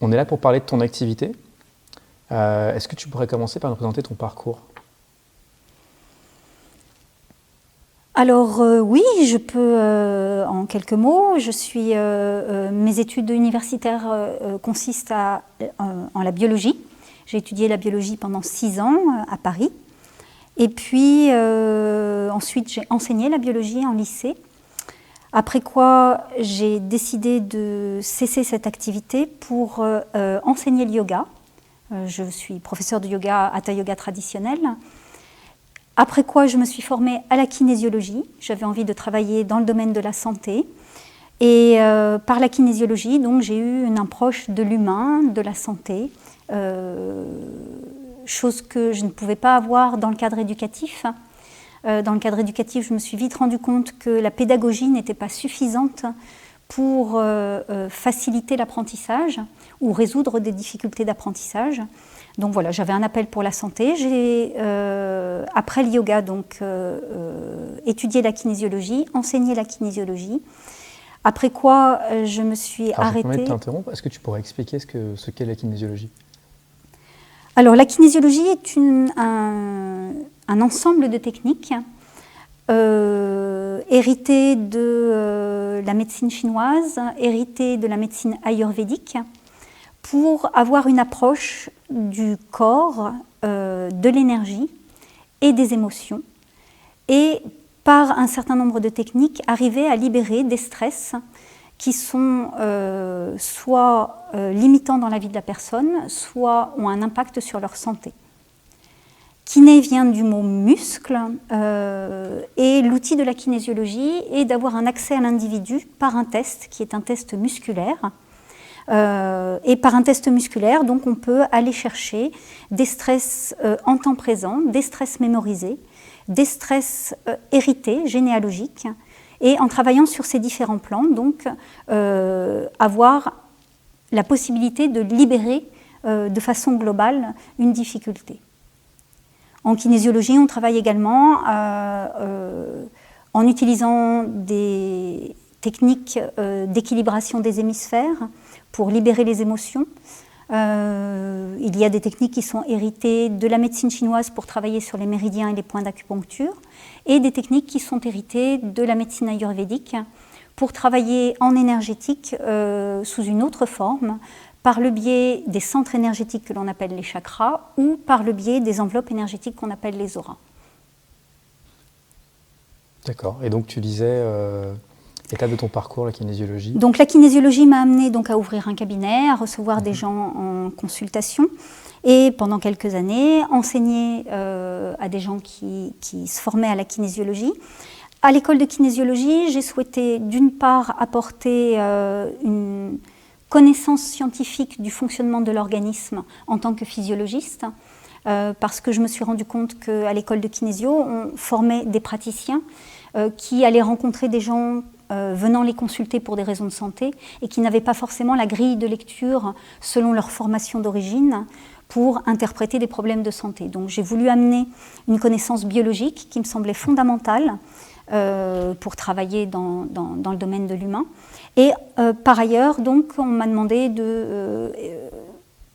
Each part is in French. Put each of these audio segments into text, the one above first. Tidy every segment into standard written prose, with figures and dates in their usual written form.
On est là pour parler de ton activité. Est-ce que tu pourrais commencer par nous présenter ton parcours ? Alors oui, je peux en quelques mots. Mes études universitaires consistent en la biologie. J'ai étudié la biologie pendant 6 ans à Paris. Et puis ensuite, j'ai enseigné la biologie en lycée. Après quoi, j'ai décidé de cesser cette activité pour enseigner le yoga. Je suis professeure de yoga, hatha yoga traditionnel. Après quoi, je me suis formée à la kinésiologie. J'avais envie de travailler dans le domaine de la santé. Et par la kinésiologie, donc, j'ai eu une approche de l'humain, de la santé, chose que je ne pouvais pas avoir dans le cadre éducatif. Dans le cadre éducatif, je me suis vite rendu compte que la pédagogie n'était pas suffisante pour faciliter l'apprentissage ou résoudre des difficultés d'apprentissage. Donc voilà, j'avais un appel pour la santé. J'ai, après le yoga, donc, étudié la kinésiologie, enseigné la kinésiologie. Après quoi, je me suis arrêtée. Je me permets de t'interrompre. Est-ce que tu pourrais expliquer ce qu'est la kinésiologie ? Alors, la kinésiologie est un ensemble de techniques héritées de la médecine chinoise, héritées de la médecine ayurvédique, pour avoir une approche du corps, de l'énergie et des émotions, et par un certain nombre de techniques, arriver à libérer des stress qui sont soit limitants dans la vie de la personne, soit ont un impact sur leur santé. Kiné vient du mot muscle, et l'outil de la kinésiologie est d'avoir un accès à l'individu par un test qui est un test musculaire. Et par un test musculaire, donc, on peut aller chercher des stress en temps présent, des stress mémorisés, des stress hérités, généalogiques, et en travaillant sur ces différents plans, donc, avoir la possibilité de libérer de façon globale une difficulté. En kinésiologie, on travaille également en utilisant des techniques d'équilibration des hémisphères pour libérer les émotions. Il y a des techniques qui sont héritées de la médecine chinoise pour travailler sur les méridiens et les points d'acupuncture, et des techniques qui sont héritées de la médecine ayurvédique pour travailler en énergétique sous une autre forme, par le biais des centres énergétiques que l'on appelle les chakras, ou par le biais des enveloppes énergétiques qu'on appelle les auras. D'accord. Et donc tu disais, étape de ton parcours, la kinésiologie. Donc la kinésiologie m'a amenée donc à ouvrir un cabinet, à recevoir des gens en consultation, et pendant quelques années, enseigner à des gens qui se formaient à la kinésiologie. À l'école de kinésiologie, j'ai souhaité d'une part apporter une connaissance scientifique du fonctionnement de l'organisme en tant que physiologiste, parce que je me suis rendu compte qu'à l'école de kinésio, on formait des praticiens qui allaient rencontrer des gens venant les consulter pour des raisons de santé et qui n'avaient pas forcément la grille de lecture selon leur formation d'origine pour interpréter des problèmes de santé. Donc j'ai voulu amener une connaissance biologique qui me semblait fondamentale pour travailler dans le domaine de l'humain. Et par ailleurs, donc, on m'a demandé de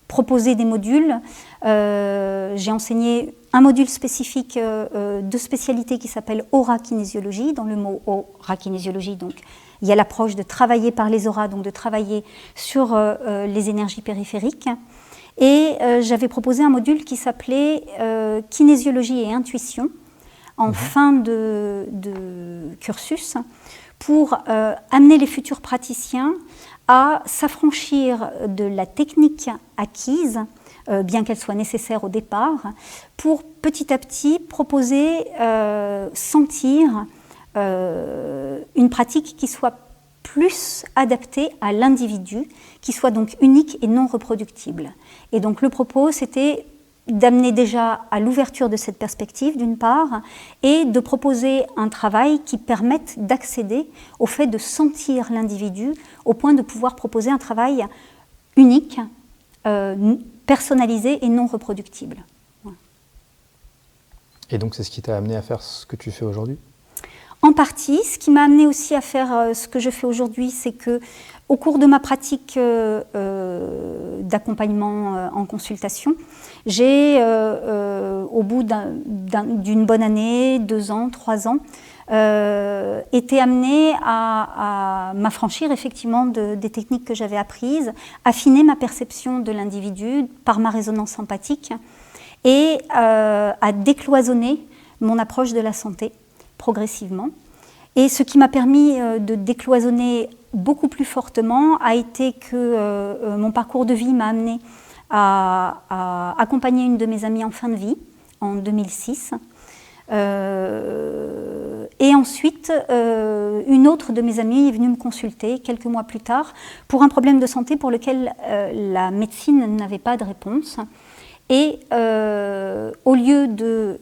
proposer des modules. J'ai enseigné un module spécifique de spécialité qui s'appelle aura-kinésiologie. Dans le mot aura-kinésiologie, donc, il y a l'approche de travailler par les auras, donc de travailler sur les énergies périphériques. Et j'avais proposé un module qui s'appelait kinésiologie et intuition, en fin de cursus, pour amener les futurs praticiens à s'affranchir de la technique acquise, bien qu'elle soit nécessaire au départ, pour petit à petit proposer, sentir une pratique qui soit plus adaptée à l'individu, qui soit donc unique et non reproductible. Et donc le propos, c'était d'amener déjà à l'ouverture de cette perspective d'une part, et de proposer un travail qui permette d'accéder au fait de sentir l'individu au point de pouvoir proposer un travail unique, personnalisé et non reproductible. Voilà. Et donc c'est ce qui t'a amené à faire ce que tu fais aujourd'hui ? En partie. Ce qui m'a amené aussi à faire ce que je fais aujourd'hui, c'est que au cours de ma pratique d'accompagnement en consultation. J'ai, au bout d'une bonne année, 2 ans, 3 ans, été amenée à m'affranchir effectivement des techniques que j'avais apprises, affiner ma perception de l'individu par ma résonance empathique et à décloisonner mon approche de la santé progressivement. Et ce qui m'a permis de décloisonner beaucoup plus fortement a été que mon parcours de vie m'a amené à accompagner une de mes amies en fin de vie en 2006. Et ensuite, une autre de mes amies est venue me consulter quelques mois plus tard pour un problème de santé pour lequel la médecine n'avait pas de réponse. Et au lieu de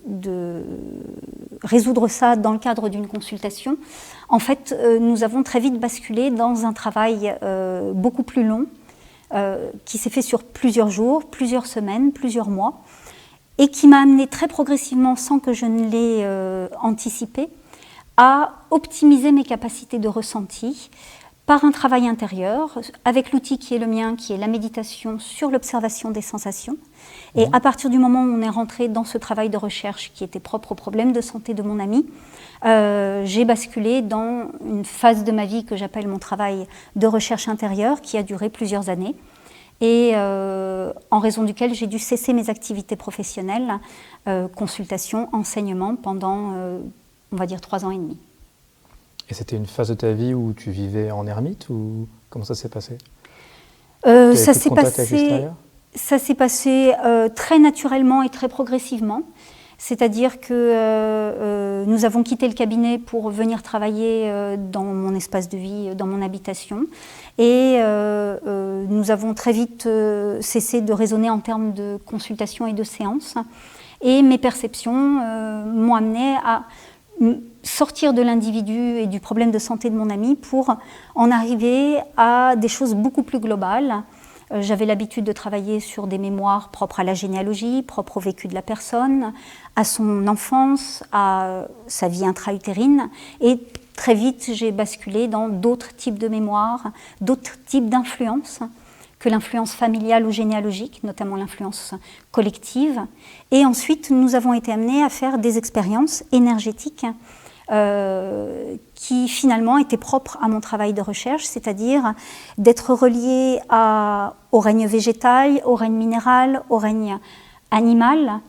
résoudre ça dans le cadre d'une consultation, en fait, nous avons très vite basculé dans un travail beaucoup plus long, qui s'est fait sur plusieurs jours, plusieurs semaines, plusieurs mois, et qui m'a amené très progressivement, sans que je ne l'ai anticipé, à optimiser mes capacités de ressenti par un travail intérieur, avec l'outil qui est le mien, qui est la méditation sur l'observation des sensations. Et à partir du moment où on est rentré dans ce travail de recherche qui était propre au problème de santé de mon ami, j'ai basculé dans une phase de ma vie que j'appelle mon travail de recherche intérieure, qui a duré plusieurs années, et en raison duquel j'ai dû cesser mes activités professionnelles, consultation, enseignement, pendant, on va dire, 3 ans et demi. Et c'était une phase de ta vie où tu vivais en ermite ou comment ça s'est passé? Ça s'est passé très naturellement et très progressivement. C'est-à-dire que nous avons quitté le cabinet pour venir travailler dans mon espace de vie, dans mon habitation. Et nous avons très vite cessé de raisonner en termes de consultation et de séances. Et mes perceptions m'ont amené à sortir de l'individu et du problème de santé de mon ami pour en arriver à des choses beaucoup plus globales. J'avais l'habitude de travailler sur des mémoires propres à la généalogie, propres au vécu de la personne, à son enfance, à sa vie intra-utérine. Et très vite, j'ai basculé dans d'autres types de mémoires, d'autres types d'influences que l'influence familiale ou généalogique, notamment l'influence collective. Et ensuite, nous avons été amenés à faire des expériences énergétiques qui finalement étaient propres à mon travail de recherche, c'est-à-dire d'être relié au règne végétal, au règne minéral, au règne animal,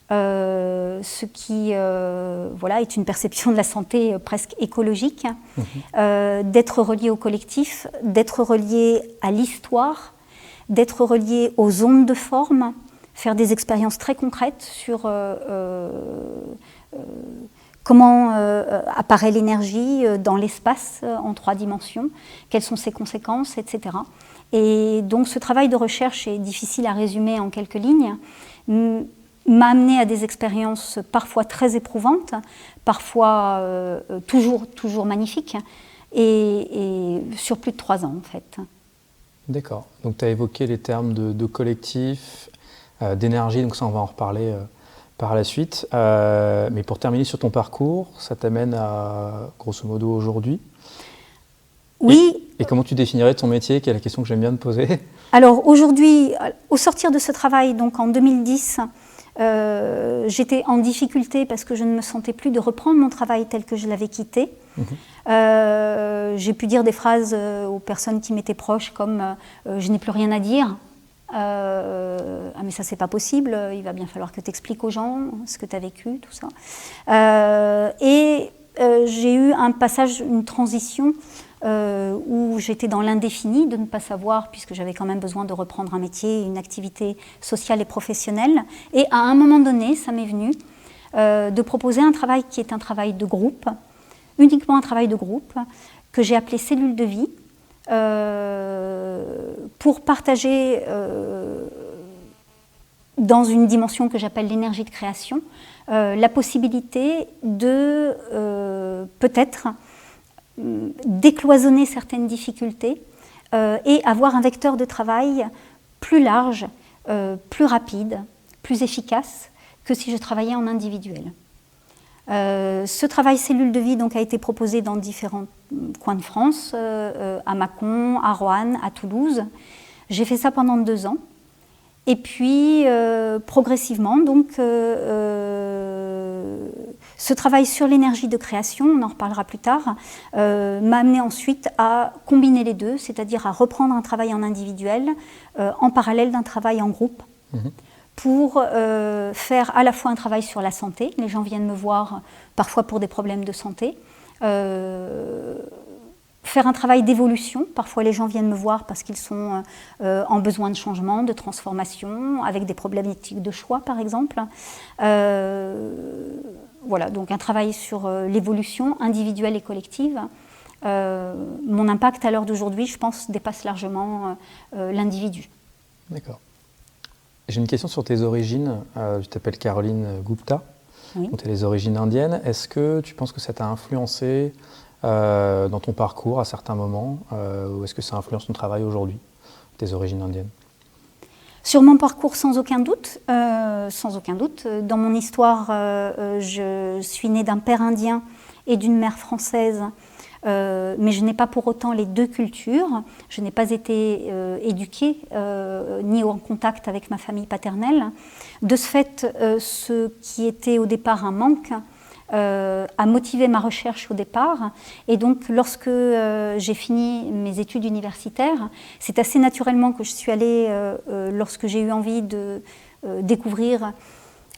ce qui voilà, est une perception de la santé presque écologique, d'être relié au collectif, d'être relié à l'histoire, d'être relié aux ondes de forme, faire des expériences très concrètes sur comment apparaît l'énergie dans l'espace en 3 dimensions, quelles sont ses conséquences, etc. Et donc ce travail de recherche est difficile à résumer en quelques lignes, m'a amené à des expériences parfois très éprouvantes, parfois toujours magnifiques, et sur plus de 3 ans en fait. D'accord. Donc tu as évoqué les termes de collectif, d'énergie, donc ça on va en reparler par la suite. Mais pour terminer sur ton parcours, ça t'amène à, grosso modo, aujourd'hui. Oui. Et comment tu définirais ton métier, qui est la question que j'aime bien te poser? Alors aujourd'hui, au sortir de ce travail, donc en 2010, j'étais en difficulté parce que je ne me sentais plus de reprendre mon travail tel que je l'avais quitté. J'ai pu dire des phrases aux personnes qui m'étaient proches comme je n'ai plus rien à dire. Ah mais ça c'est pas possible, il va bien falloir que tu expliques aux gens ce que tu as vécu, tout ça. J'ai eu un passage, une transition où j'étais dans l'indéfini de ne pas savoir, puisque j'avais quand même besoin de reprendre un métier, une activité sociale et professionnelle. Et à un moment donné, ça m'est venu de proposer un travail qui est un travail de groupe, uniquement un travail de groupe, que j'ai appelé cellule de vie, pour partager dans une dimension que j'appelle l'énergie de création, la possibilité de peut-être décloisonner certaines difficultés et avoir un vecteur de travail plus large, plus rapide, plus efficace que si je travaillais en individuel. Ce travail cellule de vie donc, a été proposé dans différents coins de France, à Mâcon, à Roanne, à Toulouse. J'ai fait ça pendant 2 ans. Et puis, progressivement, donc, ce travail sur l'énergie de création, on en reparlera plus tard, m'a amené ensuite à combiner les deux, c'est-à-dire à reprendre un travail en individuel en parallèle d'un travail en groupe, pour faire à la fois un travail sur la santé. Les gens viennent me voir parfois pour des problèmes de santé. Faire un travail d'évolution. Parfois, les gens viennent me voir parce qu'ils sont en besoin de changement, de transformation, avec des problématiques de choix, par exemple. Voilà, donc un travail sur l'évolution individuelle et collective. Mon impact à l'heure d'aujourd'hui, je pense, dépasse largement l'individu. D'accord. J'ai une question sur tes origines. Tu t'appelles Caroline Gupta. Oui. Tu as les origines indiennes. Est-ce que tu penses que ça t'a influencé dans ton parcours à certains moments, ou est-ce que ça influence ton travail aujourd'hui, tes origines indiennes? Sur mon parcours, sans aucun doute. Sans aucun doute. Dans mon histoire, je suis née d'un père indien et d'une mère française, mais je n'ai pas pour autant les deux cultures. Je n'ai pas été éduquée ni en contact avec ma famille paternelle. De ce fait, ce qui était au départ un manque a motivé ma recherche au départ. Et donc, lorsque j'ai fini mes études universitaires, c'est assez naturellement que je suis allée, lorsque j'ai eu envie de découvrir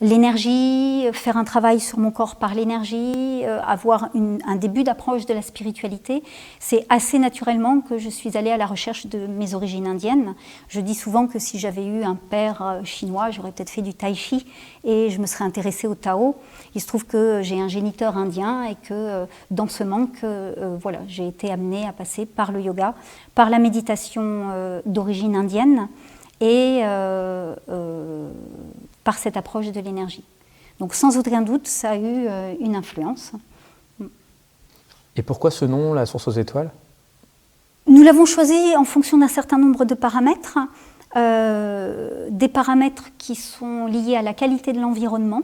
l'énergie, faire un travail sur mon corps par l'énergie, avoir un début d'approche de la spiritualité, c'est assez naturellement que je suis allée à la recherche de mes origines indiennes. Je dis souvent que si j'avais eu un père chinois, j'aurais peut-être fait du tai chi et je me serais intéressée au Tao. Il se trouve que j'ai un géniteur indien et que dans ce manque, voilà, j'ai été amenée à passer par le yoga, par la méditation d'origine indienne et par cette approche de l'énergie. Donc sans aucun doute, ça a eu une influence. Et pourquoi ce nom, la source aux étoiles? Nous l'avons choisi en fonction d'un certain nombre de paramètres, des paramètres qui sont liés à la qualité de l'environnement.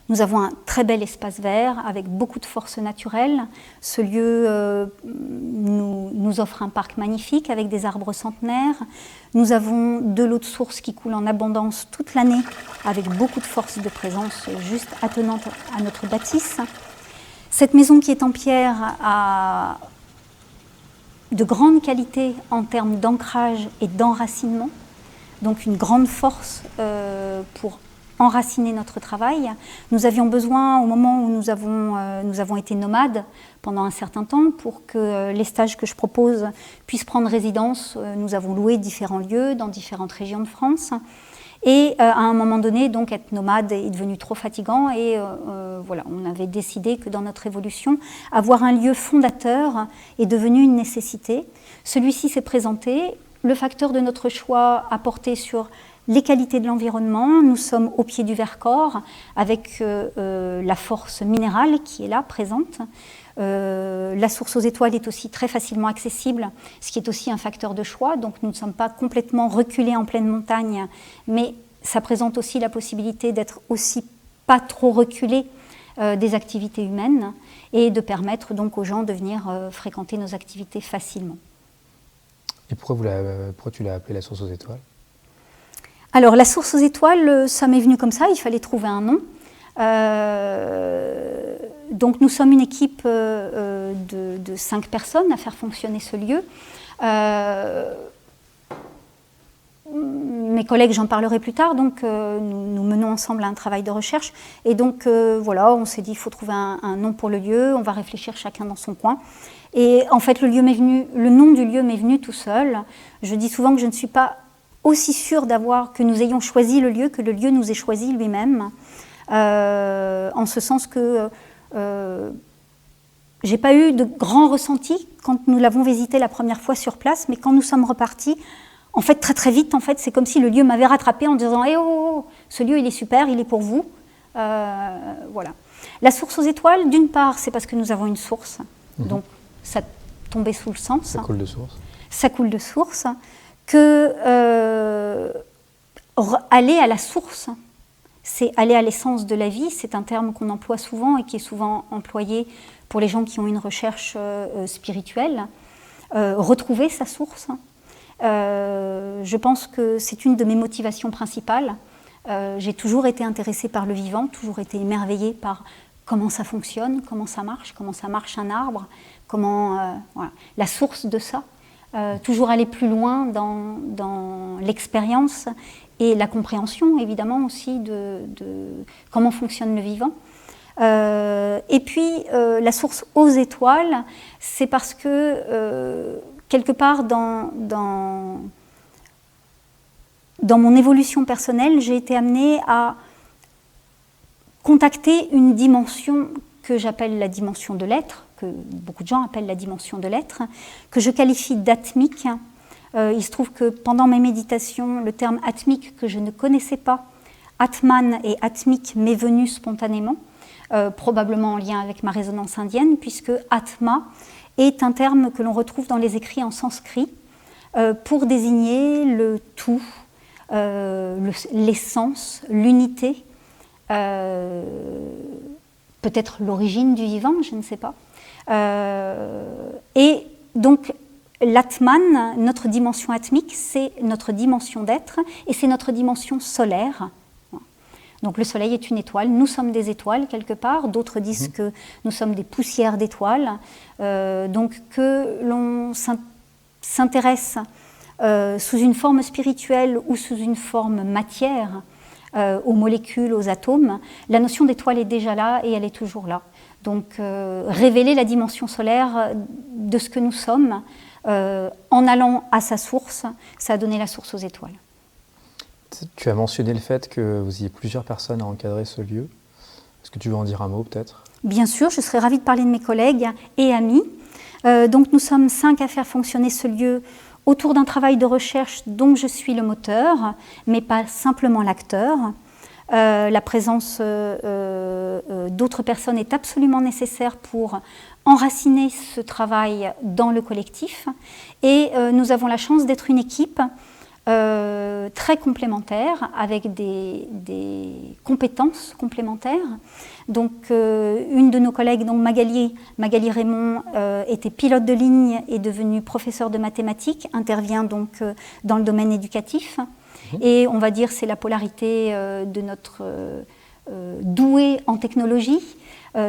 Nous avons un très bel espace vert avec beaucoup de force naturelle. Ce lieu nous offre un parc magnifique avec des arbres centenaires. Nous avons de l'eau de source qui coule en abondance toute l'année avec beaucoup de force de présence juste attenante à notre bâtisse. Cette maison qui est en pierre a de grandes qualités en termes d'ancrage et d'enracinement, donc une grande force pour enraciner notre travail. Nous avions besoin, au moment où nous avons été nomades pendant un certain temps, pour que les stages que je propose puissent prendre résidence, nous avons loué différents lieux dans différentes régions de France. Et à un moment donné, donc, être nomade est devenu trop fatigant et voilà, on avait décidé que dans notre évolution, avoir un lieu fondateur est devenu une nécessité. Celui-ci s'est présenté. Le facteur de notre choix a porté sur les qualités de l'environnement. Nous sommes au pied du Vercors avec la force minérale qui est là, présente. La source aux étoiles est aussi très facilement accessible, ce qui est aussi un facteur de choix. Donc nous ne sommes pas complètement reculés en pleine montagne, mais ça présente aussi la possibilité d'être aussi pas trop reculés des activités humaines et de permettre donc aux gens de venir fréquenter nos activités facilement. Et pourquoi tu l'as appelée la source aux étoiles? Alors, la source aux étoiles, ça m'est venu comme ça, il fallait trouver un nom. Donc, nous sommes une équipe de 5 personnes à faire fonctionner ce lieu. Mes collègues, j'en parlerai plus tard, donc nous menons ensemble un travail de recherche. Et donc, voilà, on s'est dit, il faut trouver un nom pour le lieu, on va réfléchir chacun dans son coin. Et en fait, le nom du lieu m'est venu tout seul. Je dis souvent que je ne suis pas aussi sûre que nous ayons choisi le lieu, que le lieu nous ait choisi lui-même, en ce sens que j'ai pas eu de grands ressentis quand nous l'avons visité la première fois sur place, mais quand nous sommes repartis, en fait très très vite, en fait, c'est comme si le lieu m'avait rattrapé en disant « Eh oh, ce lieu il est super, il est pour vous ». Voilà. La source aux étoiles, d'une part, c'est parce que nous avons une source, donc ça tombait sous le sens. Ça coule de source. Ça coule de source. Que aller à la source, c'est aller à l'essence de la vie, c'est un terme qu'on emploie souvent et qui est souvent employé pour les gens qui ont une recherche spirituelle. Retrouver sa source, Je pense que c'est une de mes motivations principales. J'ai toujours été intéressée par le vivant, toujours été émerveillée par comment ça fonctionne, comment ça marche un arbre, comment, voilà, la source de ça. Toujours aller plus loin dans l'expérience et la compréhension, évidemment, aussi de comment fonctionne le vivant. Et puis, la source aux étoiles, c'est parce que, quelque part, dans mon évolution personnelle, j'ai été amenée à contacter une dimension que j'appelle la dimension de l'être, que beaucoup de gens appellent la dimension de l'être, que je qualifie d'atmique. Il se trouve que pendant mes méditations, le terme atmique que je ne connaissais pas, Atman et atmique, m'est venu spontanément, probablement en lien avec ma résonance indienne, puisque Atma est un terme que l'on retrouve dans les écrits en sanskrit pour désigner le tout, l'essence, l'unité, peut-être l'origine du vivant, je ne sais pas. Et donc, l'Atman, notre dimension atmique, c'est notre dimension d'être et c'est notre dimension solaire. Donc le Soleil est une étoile, nous sommes des étoiles quelque part, d'autres disent que nous sommes des poussières d'étoiles, donc que l'on s'intéresse sous une forme spirituelle ou sous une forme matière aux molécules, aux atomes, la notion d'étoile est déjà là et elle est toujours là. Donc révéler la dimension solaire de ce que nous sommes en allant à sa source, ça a donné la source aux étoiles. Tu as mentionné le fait que vous ayez plusieurs personnes à encadrer ce lieu. Est-ce que tu veux en dire un mot peut-être ? Bien sûr, je serais ravie de parler de mes collègues et amis. Donc nous sommes 5 à faire fonctionner ce lieu autour d'un travail de recherche dont je suis le moteur, mais pas simplement l'acteur. La présence d'autres personnes est absolument nécessaire pour enraciner ce travail dans le collectif. Et nous avons la chance d'être une équipe très complémentaires, avec des compétences complémentaires. Donc, une de nos collègues, donc Magali Raymond, était pilote de ligne et devenue professeure de mathématiques, intervient donc dans le domaine éducatif. Et on va dire c'est la polarité de notre douée en technologie.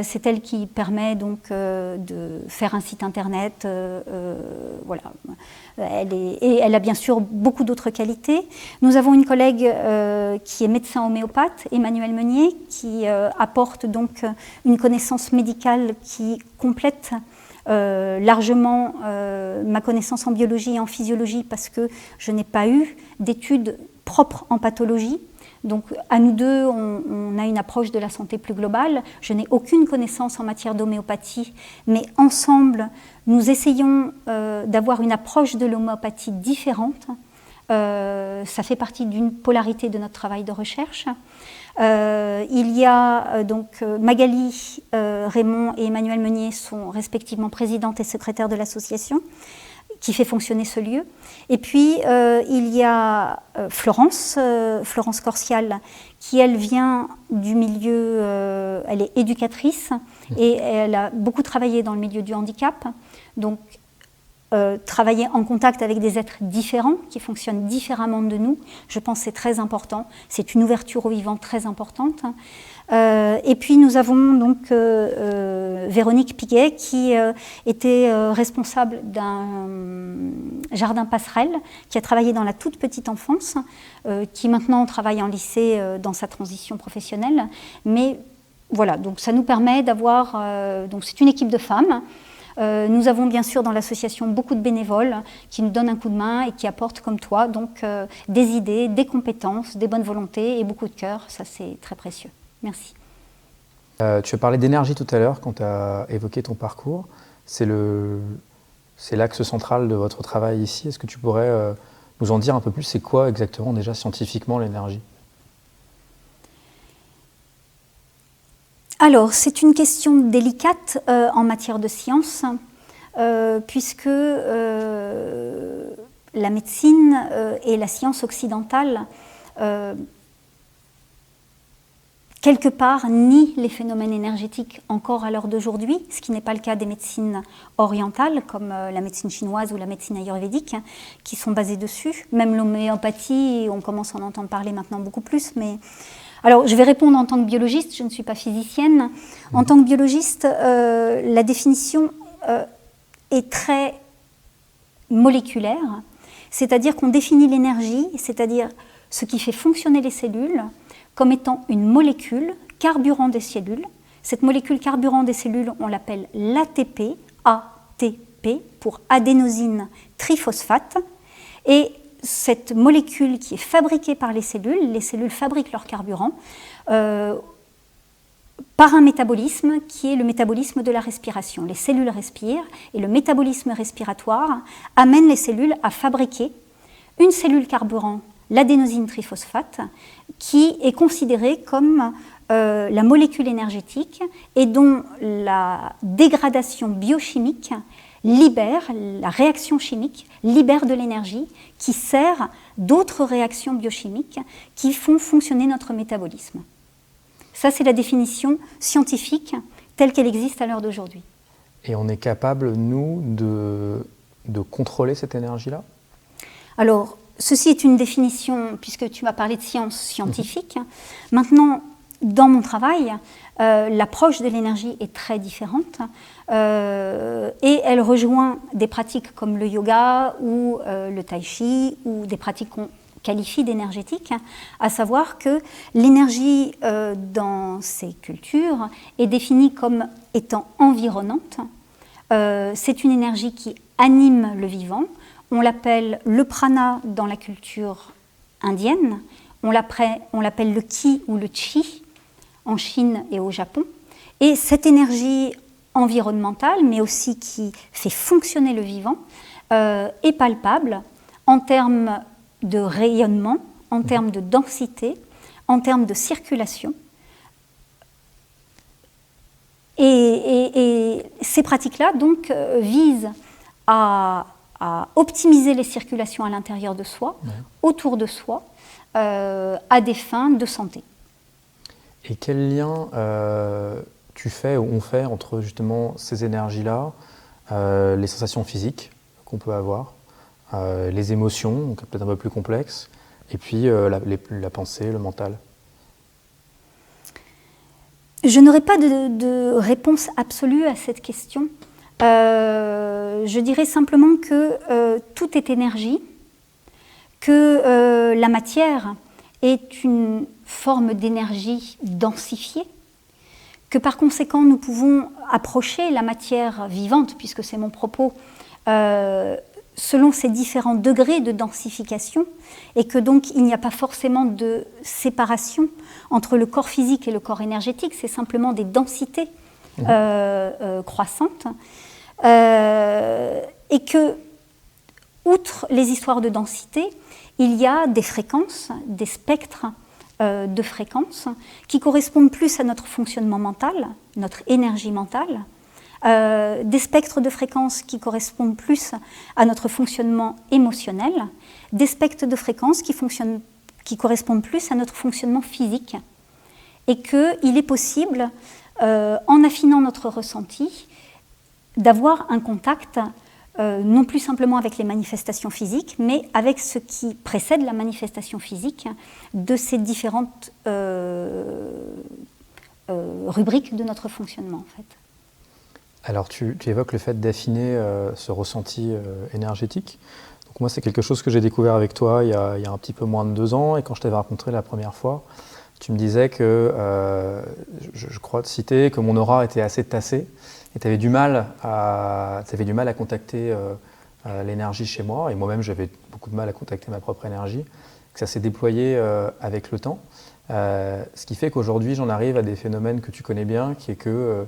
C'est elle qui permet donc de faire un site internet. Voilà. Elle a bien sûr beaucoup d'autres qualités. Nous avons une collègue qui est médecin homéopathe, Emmanuelle Meunier, qui apporte donc une connaissance médicale qui complète largement ma connaissance en biologie et en physiologie, parce que je n'ai pas eu d'études propres en pathologie. Donc à nous deux, on a une approche de la santé plus globale. Je n'ai aucune connaissance en matière d'homéopathie, mais ensemble, nous essayons d'avoir une approche de l'homéopathie différente. Ça fait partie d'une polarité de notre travail de recherche. Il y a donc Magali Raymond et Emmanuelle Meunier sont respectivement présidentes et secrétaires de l'association qui fait fonctionner ce lieu. Et puis, il y a Florence Corsial, qui, elle, vient du milieu, elle est éducatrice, et elle a beaucoup travaillé dans le milieu du handicap, donc travailler en contact avec des êtres différents, qui fonctionnent différemment de nous, je pense que c'est très important, c'est une ouverture au vivant très importante. Et puis nous avons donc Véronique Piguet qui était responsable d'un jardin passerelle, qui a travaillé dans la toute petite enfance, qui maintenant travaille en lycée dans sa transition professionnelle. Mais voilà, donc ça nous permet d'avoir, donc c'est une équipe de femmes. Nous avons bien sûr dans l'association beaucoup de bénévoles qui nous donnent un coup de main et qui apportent comme toi donc des idées, des compétences, des bonnes volontés et beaucoup de cœur. Ça c'est très précieux. Merci. Tu as parlé d'énergie tout à l'heure quand tu as évoqué ton parcours. C'est l'axe central de votre travail ici. Est-ce que tu pourrais nous en dire un peu plus? C'est quoi exactement déjà scientifiquement l'énergie? Alors, c'est une question délicate en matière de science, puisque la médecine et la science occidentale quelque part, nie les phénomènes énergétiques encore à l'heure d'aujourd'hui, ce qui n'est pas le cas des médecines orientales, comme la médecine chinoise ou la médecine ayurvédique, qui sont basées dessus. Même l'homéopathie, on commence à en entendre parler maintenant beaucoup plus. Mais... Alors, je vais répondre en tant que biologiste, je ne suis pas physicienne. En tant que biologiste, la définition est très moléculaire, c'est-à-dire qu'on définit l'énergie, c'est-à-dire ce qui fait fonctionner les cellules, comme étant une molécule carburant des cellules. Cette molécule carburant des cellules, on l'appelle l'ATP, ATP, pour adénosine triphosphate. Et cette molécule qui est fabriquée par les cellules fabriquent leur carburant par un métabolisme qui est le métabolisme de la respiration. Les cellules respirent et le métabolisme respiratoire amène les cellules à fabriquer une cellule carburant, l'adénosine triphosphate, qui est considérée comme la molécule énergétique et dont la dégradation biochimique libère, la réaction chimique libère de l'énergie qui sert d'autres réactions biochimiques qui font fonctionner notre métabolisme. Ça, c'est la définition scientifique telle qu'elle existe à l'heure d'aujourd'hui. Et on est capable, nous, de contrôler cette énergie-là ? Alors, ceci est une définition, puisque tu m'as parlé de science scientifique. Maintenant, dans mon travail, l'approche de l'énergie est très différente et elle rejoint des pratiques comme le yoga ou le tai chi ou des pratiques qu'on qualifie d'énergétiques, à savoir que l'énergie dans ces cultures est définie comme étant environnante. C'est une énergie qui anime le vivant. On l'appelle le prana dans la culture indienne, on l'appelle le ki ou le chi en Chine et au Japon. Et cette énergie environnementale, mais aussi qui fait fonctionner le vivant, est palpable en termes de rayonnement, en termes de densité, en termes de circulation. Et ces pratiques-là, donc, visent à optimiser les circulations à l'intérieur de soi, autour de soi, à des fins de santé. Et quel lien tu fais ou on fait entre justement ces énergies-là, les sensations physiques qu'on peut avoir, les émotions, donc peut-être un peu plus complexes, et puis la pensée, le mental? Je n'aurai pas de réponse absolue à cette question. Je dirais simplement que tout est énergie, que la matière est une forme d'énergie densifiée, que par conséquent nous pouvons approcher la matière vivante, puisque c'est mon propos, selon ses différents degrés de densification, et que donc il n'y a pas forcément de séparation entre le corps physique et le corps énergétique, c'est simplement des densités croissantes, et que, outre les histoires de densité, il y a des fréquences, des spectres de fréquences qui correspondent plus à notre fonctionnement mental, notre énergie mentale, des spectres de fréquences qui correspondent plus à notre fonctionnement émotionnel, des spectres de fréquences qui correspondent plus à notre fonctionnement physique, et qu'il est possible, en affinant notre ressenti, d'avoir un contact non plus simplement avec les manifestations physiques, mais avec ce qui précède la manifestation physique de ces différentes rubriques de notre fonctionnement, en fait. Alors, tu évoques le fait d'affiner ce ressenti énergétique. Donc, moi, c'est quelque chose que j'ai découvert avec toi il y a un petit peu moins de 2 ans, et quand je t'avais rencontré la première fois, tu me disais que, je crois te citer, que mon aura était assez tassée, et tu avais du mal à contacter l'énergie chez moi, et moi-même j'avais beaucoup de mal à contacter ma propre énergie, que ça s'est déployé avec le temps, ce qui fait qu'aujourd'hui j'en arrive à des phénomènes que tu connais bien, qui est que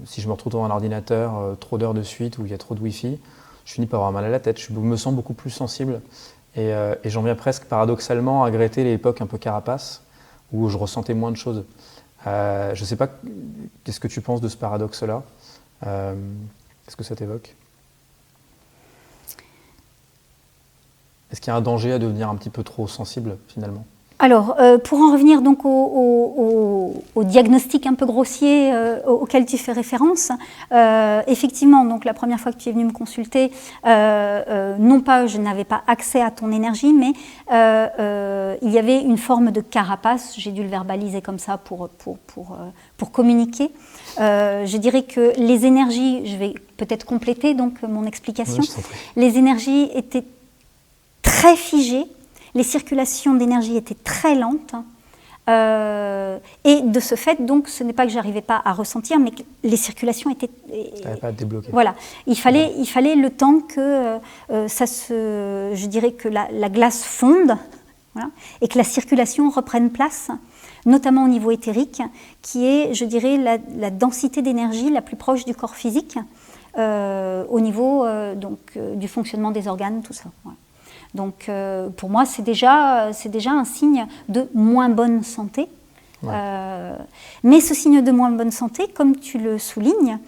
si je me retrouve devant un ordinateur trop d'heures de suite, où il y a trop de Wi-Fi, je finis par avoir mal à la tête, je me sens beaucoup plus sensible, et j'en viens presque paradoxalement à regretter l'époque un peu carapace, où je ressentais moins de choses. Je ne sais pas, qu'est-ce que tu penses de ce paradoxe-là? Qu'est-ce que ça t'évoque? Est-ce qu'il y a un danger à devenir un petit peu trop sensible, finalement? Alors, pour en revenir donc au diagnostic un peu grossier auquel tu fais référence, effectivement, donc la première fois que tu es venu me consulter, non pas je n'avais pas accès à ton énergie, mais il y avait une forme de carapace, j'ai dû le verbaliser comme ça pour communiquer. Je dirais que les énergies, je vais peut-être compléter donc mon explication, les énergies étaient très figées. Les circulations d'énergie étaient très lentes et de ce fait, donc, ce n'est pas que j'arrivais pas à ressentir, mais que les circulations étaient... Tu n'avais pas à te débloquer. Voilà, il fallait le temps que je dirais que la glace fonde, voilà, et que la circulation reprenne place, notamment au niveau éthérique, qui est, je dirais, la densité d'énergie la plus proche du corps physique, au niveau du fonctionnement des organes, tout ça. Voilà. Donc, pour moi, c'est déjà un signe de moins bonne santé. Ouais. Mais ce signe de moins bonne santé, comme tu le soulignes,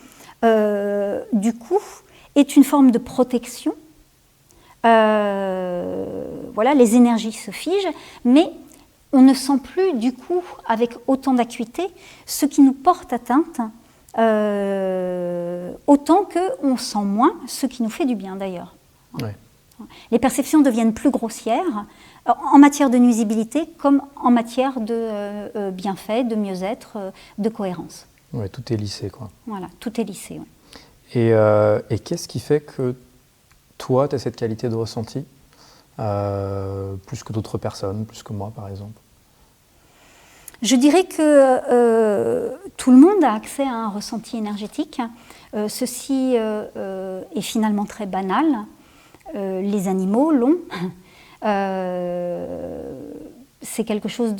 du coup, est une forme de protection. Voilà, les énergies se figent, mais on ne sent plus, du coup, avec autant d'acuité, ce qui nous porte atteinte, autant qu'on sent moins ce qui nous fait du bien, d'ailleurs. Ouais. Les perceptions deviennent plus grossières en matière de nuisibilité comme en matière de bienfait, de mieux-être, de cohérence. Oui, tout est lissé, quoi. Voilà, tout est lissé. Ouais. Et qu'est-ce qui fait que toi, tu as cette qualité de ressenti plus que d'autres personnes, plus que moi, par exemple? Je dirais que tout le monde a accès à un ressenti énergétique. Ceci est finalement très banal. Les animaux l'ont. C'est quelque chose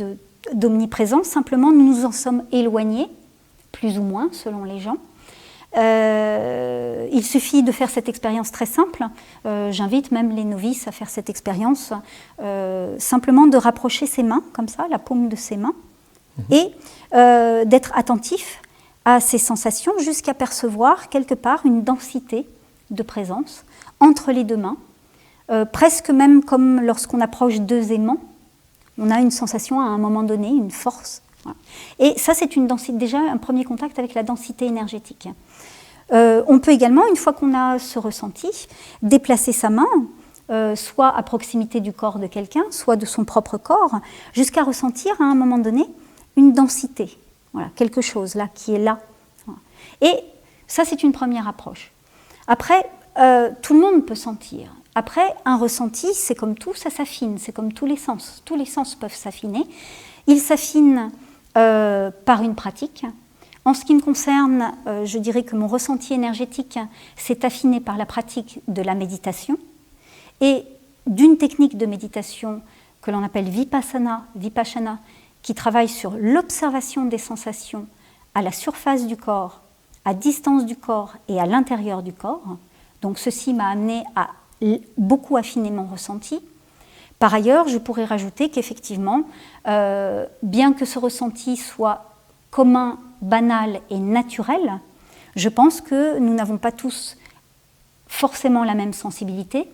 d'omniprésent. Simplement, nous nous en sommes éloignés, plus ou moins, selon les gens. Il suffit de faire cette expérience très simple. J'invite même les novices à faire cette expérience. Simplement de rapprocher ses mains, comme ça, la paume de ses mains, et d'être attentif à ces sensations jusqu'à percevoir quelque part une densité de présence entre les deux mains, presque même comme lorsqu'on approche deux aimants, on a une sensation à un moment donné, une force. Voilà. Et ça, c'est une densité, déjà un premier contact avec la densité énergétique. On peut également, une fois qu'on a ce ressenti, déplacer sa main, soit à proximité du corps de quelqu'un, soit de son propre corps, jusqu'à ressentir à un moment donné une densité. Voilà, quelque chose là, qui est là. Voilà. Et ça, c'est une première approche. Après, tout le monde peut sentir. Après, un ressenti, c'est comme tout, ça s'affine, c'est comme tous les sens. Tous les sens peuvent s'affiner. Ils s'affinent par une pratique. En ce qui me concerne, je dirais que mon ressenti énergétique s'est affiné par la pratique de la méditation et d'une technique de méditation que l'on appelle Vipassana, qui travaille sur l'observation des sensations à la surface du corps, à distance du corps et à l'intérieur du corps. Donc ceci m'a amené à beaucoup affiner mon ressenti. Par ailleurs, je pourrais rajouter qu'effectivement, bien que ce ressenti soit commun, banal et naturel, je pense que nous n'avons pas tous forcément la même sensibilité.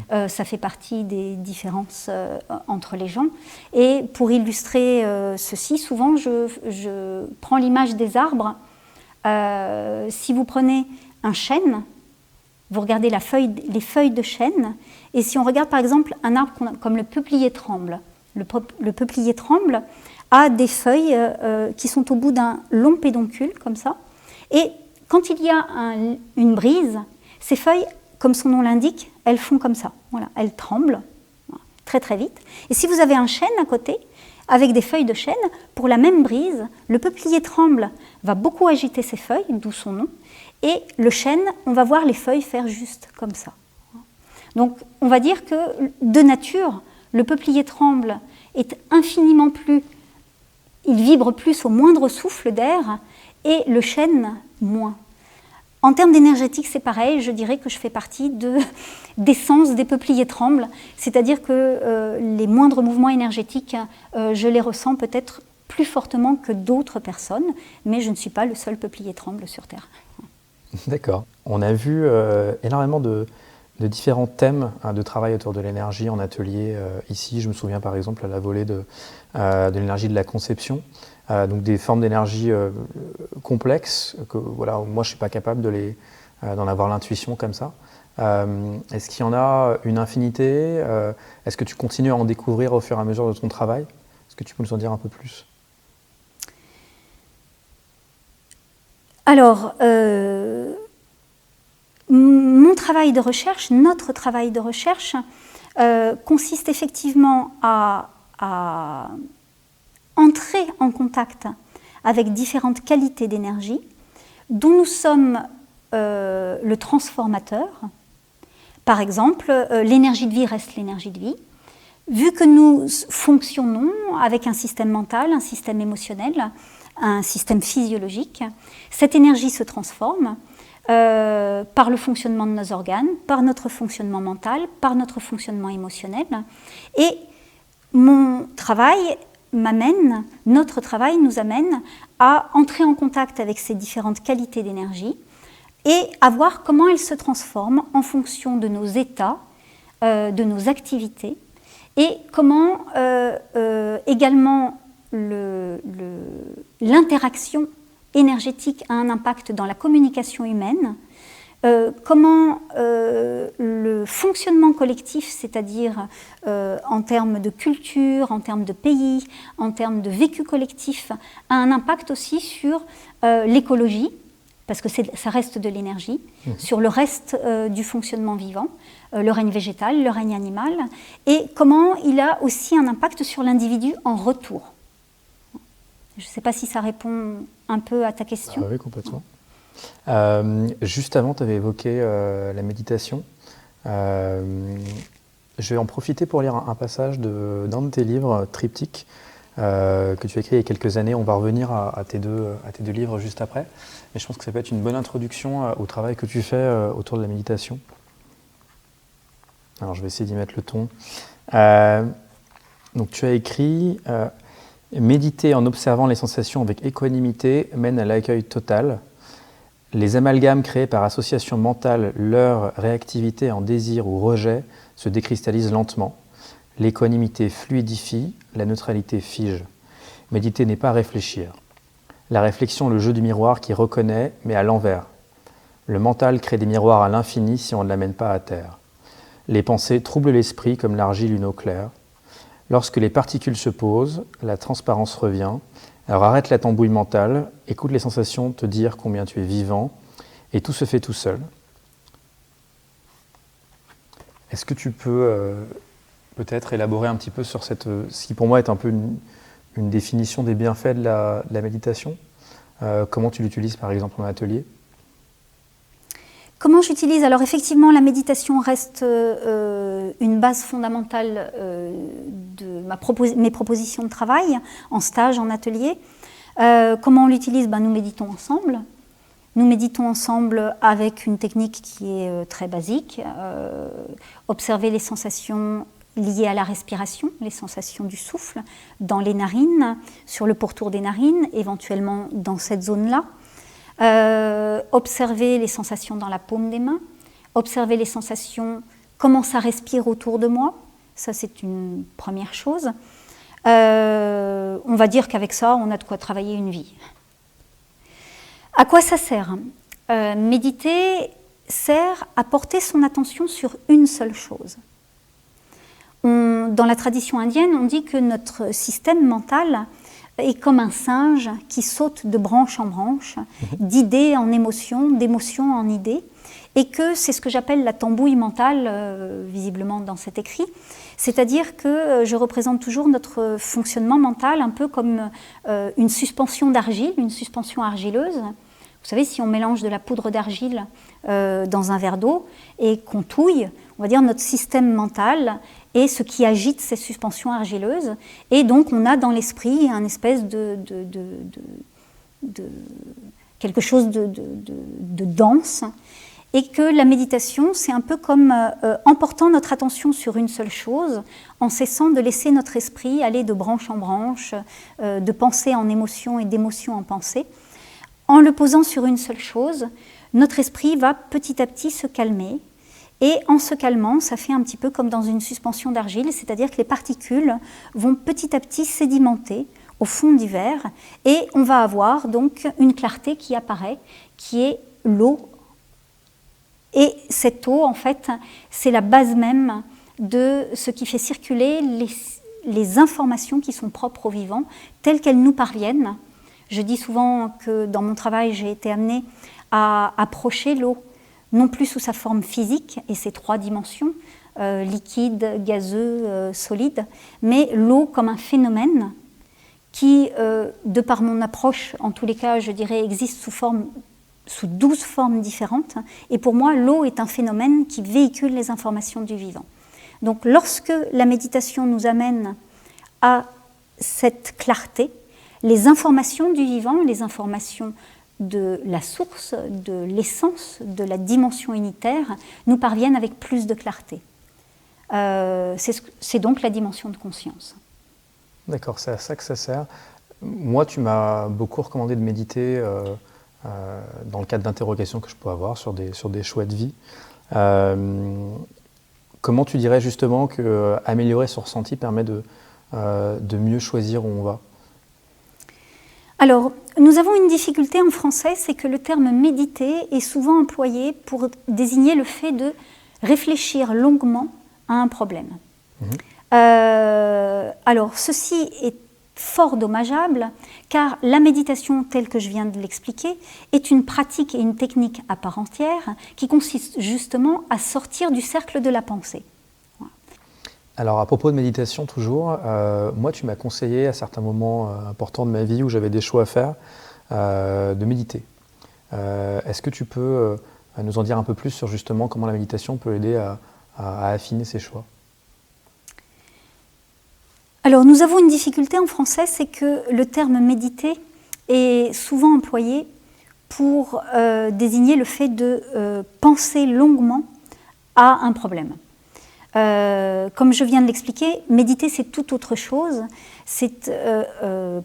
Ça fait partie des différences entre les gens. Et pour illustrer ceci, souvent je prends l'image des arbres. Si vous prenez un chêne, vous regardez les feuilles de chêne, et si on regarde par exemple un arbre comme le peuplier tremble, le peuplier tremble a des feuilles qui sont au bout d'un long pédoncule, comme ça, et quand il y a une brise, ces feuilles, comme son nom l'indique, elles font comme ça, voilà, elles tremblent très très vite. Et si vous avez un chêne à côté, avec des feuilles de chêne, pour la même brise, le peuplier tremble va beaucoup agiter ses feuilles, d'où son nom, et le chêne, on va voir les feuilles faire juste comme ça. Donc on va dire que de nature, le peuplier tremble est infiniment plus, il vibre plus au moindre souffle d'air, et le chêne moins. En termes d'énergétique, c'est pareil, je dirais que je fais partie d'essence des peupliers trembles, c'est-à-dire que les moindres mouvements énergétiques, je les ressens peut-être plus fortement que d'autres personnes, mais je ne suis pas le seul peuplier tremble sur Terre. D'accord. On a vu énormément de de différents thèmes de travail autour de l'énergie en atelier ici. Je me souviens par exemple à la volée de l'énergie de la conception, donc des formes d'énergie complexes que voilà, moi je ne suis pas capable d'en avoir l'intuition comme ça. Est-ce qu'il y en a une infinité? Est-ce que tu continues à en découvrir au fur et à mesure de ton travail? Est-ce que tu peux nous en dire un peu plus? Alors, mon travail de recherche, notre travail de recherche, consiste effectivement à entrer en contact avec différentes qualités d'énergie, dont nous sommes le transformateur. Par exemple, l'énergie de vie reste l'énergie de vie. Vu que nous fonctionnons avec un système mental, un système émotionnel, un système physiologique, cette énergie se transforme par le fonctionnement de nos organes, par notre fonctionnement mental, par notre fonctionnement émotionnel. Et notre travail nous amène à entrer en contact avec ces différentes qualités d'énergie et à voir comment elles se transforment en fonction de nos états, de nos activités, et comment également l'interaction énergétique a un impact dans la communication humaine, comment le fonctionnement collectif, c'est-à-dire en termes de culture, en termes de pays, en termes de vécu collectif, a un impact aussi sur l'écologie, parce que ça reste de l'énergie, sur le reste du fonctionnement vivant, le règne végétal, le règne animal, et comment il a aussi un impact sur l'individu en retour. Je ne sais pas si ça répond un peu à ta question. Oui, complètement. Juste avant, tu avais évoqué la méditation. Je vais en profiter pour lire un passage d'un de tes livres, Triptyque, que tu as écrit il y a quelques années. On va revenir à tes deux livres juste après. Mais je pense que ça peut être une bonne introduction au travail que tu fais autour de la méditation. Alors, je vais essayer d'y mettre le ton. Donc, tu as écrit « Méditer en observant les sensations avec équanimité mène à l'accueil total. Les amalgames créés par association mentale, leur réactivité en désir ou rejet se décristallisent lentement. L'équanimité fluidifie, la neutralité fige. Méditer n'est pas réfléchir. La réflexion est le jeu du miroir qui reconnaît, mais à l'envers. Le mental crée des miroirs à l'infini si on ne l'amène pas à terre. Les pensées troublent l'esprit comme l'argile une eau claire. Lorsque les particules se posent, la transparence revient. Alors arrête la tambouille mentale, écoute les sensations te dire combien tu es vivant, et tout se fait tout seul. Est-ce que tu peux peut-être élaborer un petit peu sur ce qui pour moi est un peu une définition des bienfaits de la méditation? Comment tu l'utilises par exemple en atelier? Comment j'utilise? Alors effectivement, la méditation reste une base fondamentale de mes propositions de travail, en stage, en atelier. Comment on l'utilise? Nous méditons ensemble. Nous méditons ensemble avec une technique qui est très basique. Observer les sensations liées à la respiration, les sensations du souffle, dans les narines, sur le pourtour des narines, éventuellement dans cette zone-là. Observer les sensations dans la paume des mains, observer les sensations, comment ça respire autour de moi, ça c'est une première chose. On va dire qu'avec ça, on a de quoi travailler une vie. À quoi ça sert? Méditer sert à porter son attention sur une seule chose. Dans la tradition indienne, on dit que notre système mental est comme un singe qui saute de branche en branche, d'idée en émotion, d'émotion en idée, et que c'est ce que j'appelle la tambouille mentale, visiblement dans cet écrit. C'est-à-dire que je représente toujours notre fonctionnement mental un peu comme une suspension d'argile, une suspension argileuse. Vous savez, si on mélange de la poudre d'argile dans un verre d'eau et qu'on touille, on va dire notre système mental est ce qui agite ces suspensions argileuses. Et donc, on a dans l'esprit un espèce de quelque chose de dense. Et que la méditation, c'est un peu comme en portant notre attention sur une seule chose, en cessant de laisser notre esprit aller de branche en branche, de pensée en émotion et d'émotion en pensée. En le posant sur une seule chose, notre esprit va petit à petit se calmer Et en se calmant, ça fait un petit peu comme dans une suspension d'argile, c'est-à-dire que les particules vont petit à petit sédimenter au fond du verre et on va avoir donc une clarté qui apparaît, qui est l'eau. Et cette eau, en fait, c'est la base même de ce qui fait circuler les informations qui sont propres aux vivants, telles qu'elles nous parviennent. Je dis souvent que dans mon travail, j'ai été amenée à approcher l'eau, non plus sous sa forme physique et ses 3 dimensions, liquide, gazeux, solide, mais l'eau comme un phénomène qui, de par mon approche, en tous les cas, je dirais, existe sous 12 formes différentes. Et pour moi, l'eau est un phénomène qui véhicule les informations du vivant. Donc, lorsque la méditation nous amène à cette clarté, les informations du vivant, les informations de la source, de l'essence, de la dimension unitaire, nous parviennent avec plus de clarté. C'est donc la dimension de conscience. D'accord, c'est à ça que ça sert. Moi, tu m'as beaucoup recommandé de méditer dans le cadre d'interrogations que je peux avoir sur des choix de vie. Comment tu dirais justement qu'améliorer son ressenti permet de mieux choisir où on va? Alors, nous avons une difficulté en français, c'est que le terme méditer est souvent employé pour désigner le fait de réfléchir longuement à un problème. Alors, ceci est fort dommageable, car la méditation, telle que je viens de l'expliquer, est une pratique et une technique à part entière qui consiste justement à sortir du cercle de la pensée. Alors, à propos de méditation, toujours, moi, tu m'as conseillé à certains moments importants de ma vie où j'avais des choix à faire, de méditer. Est-ce que tu peux nous en dire un peu plus sur justement comment la méditation peut aider à affiner ses choix? Alors, nous avons une difficulté en français, c'est que le terme méditer est souvent employé pour désigner le fait de penser longuement à un problème. Comme je viens de l'expliquer, méditer c'est tout autre chose, c'est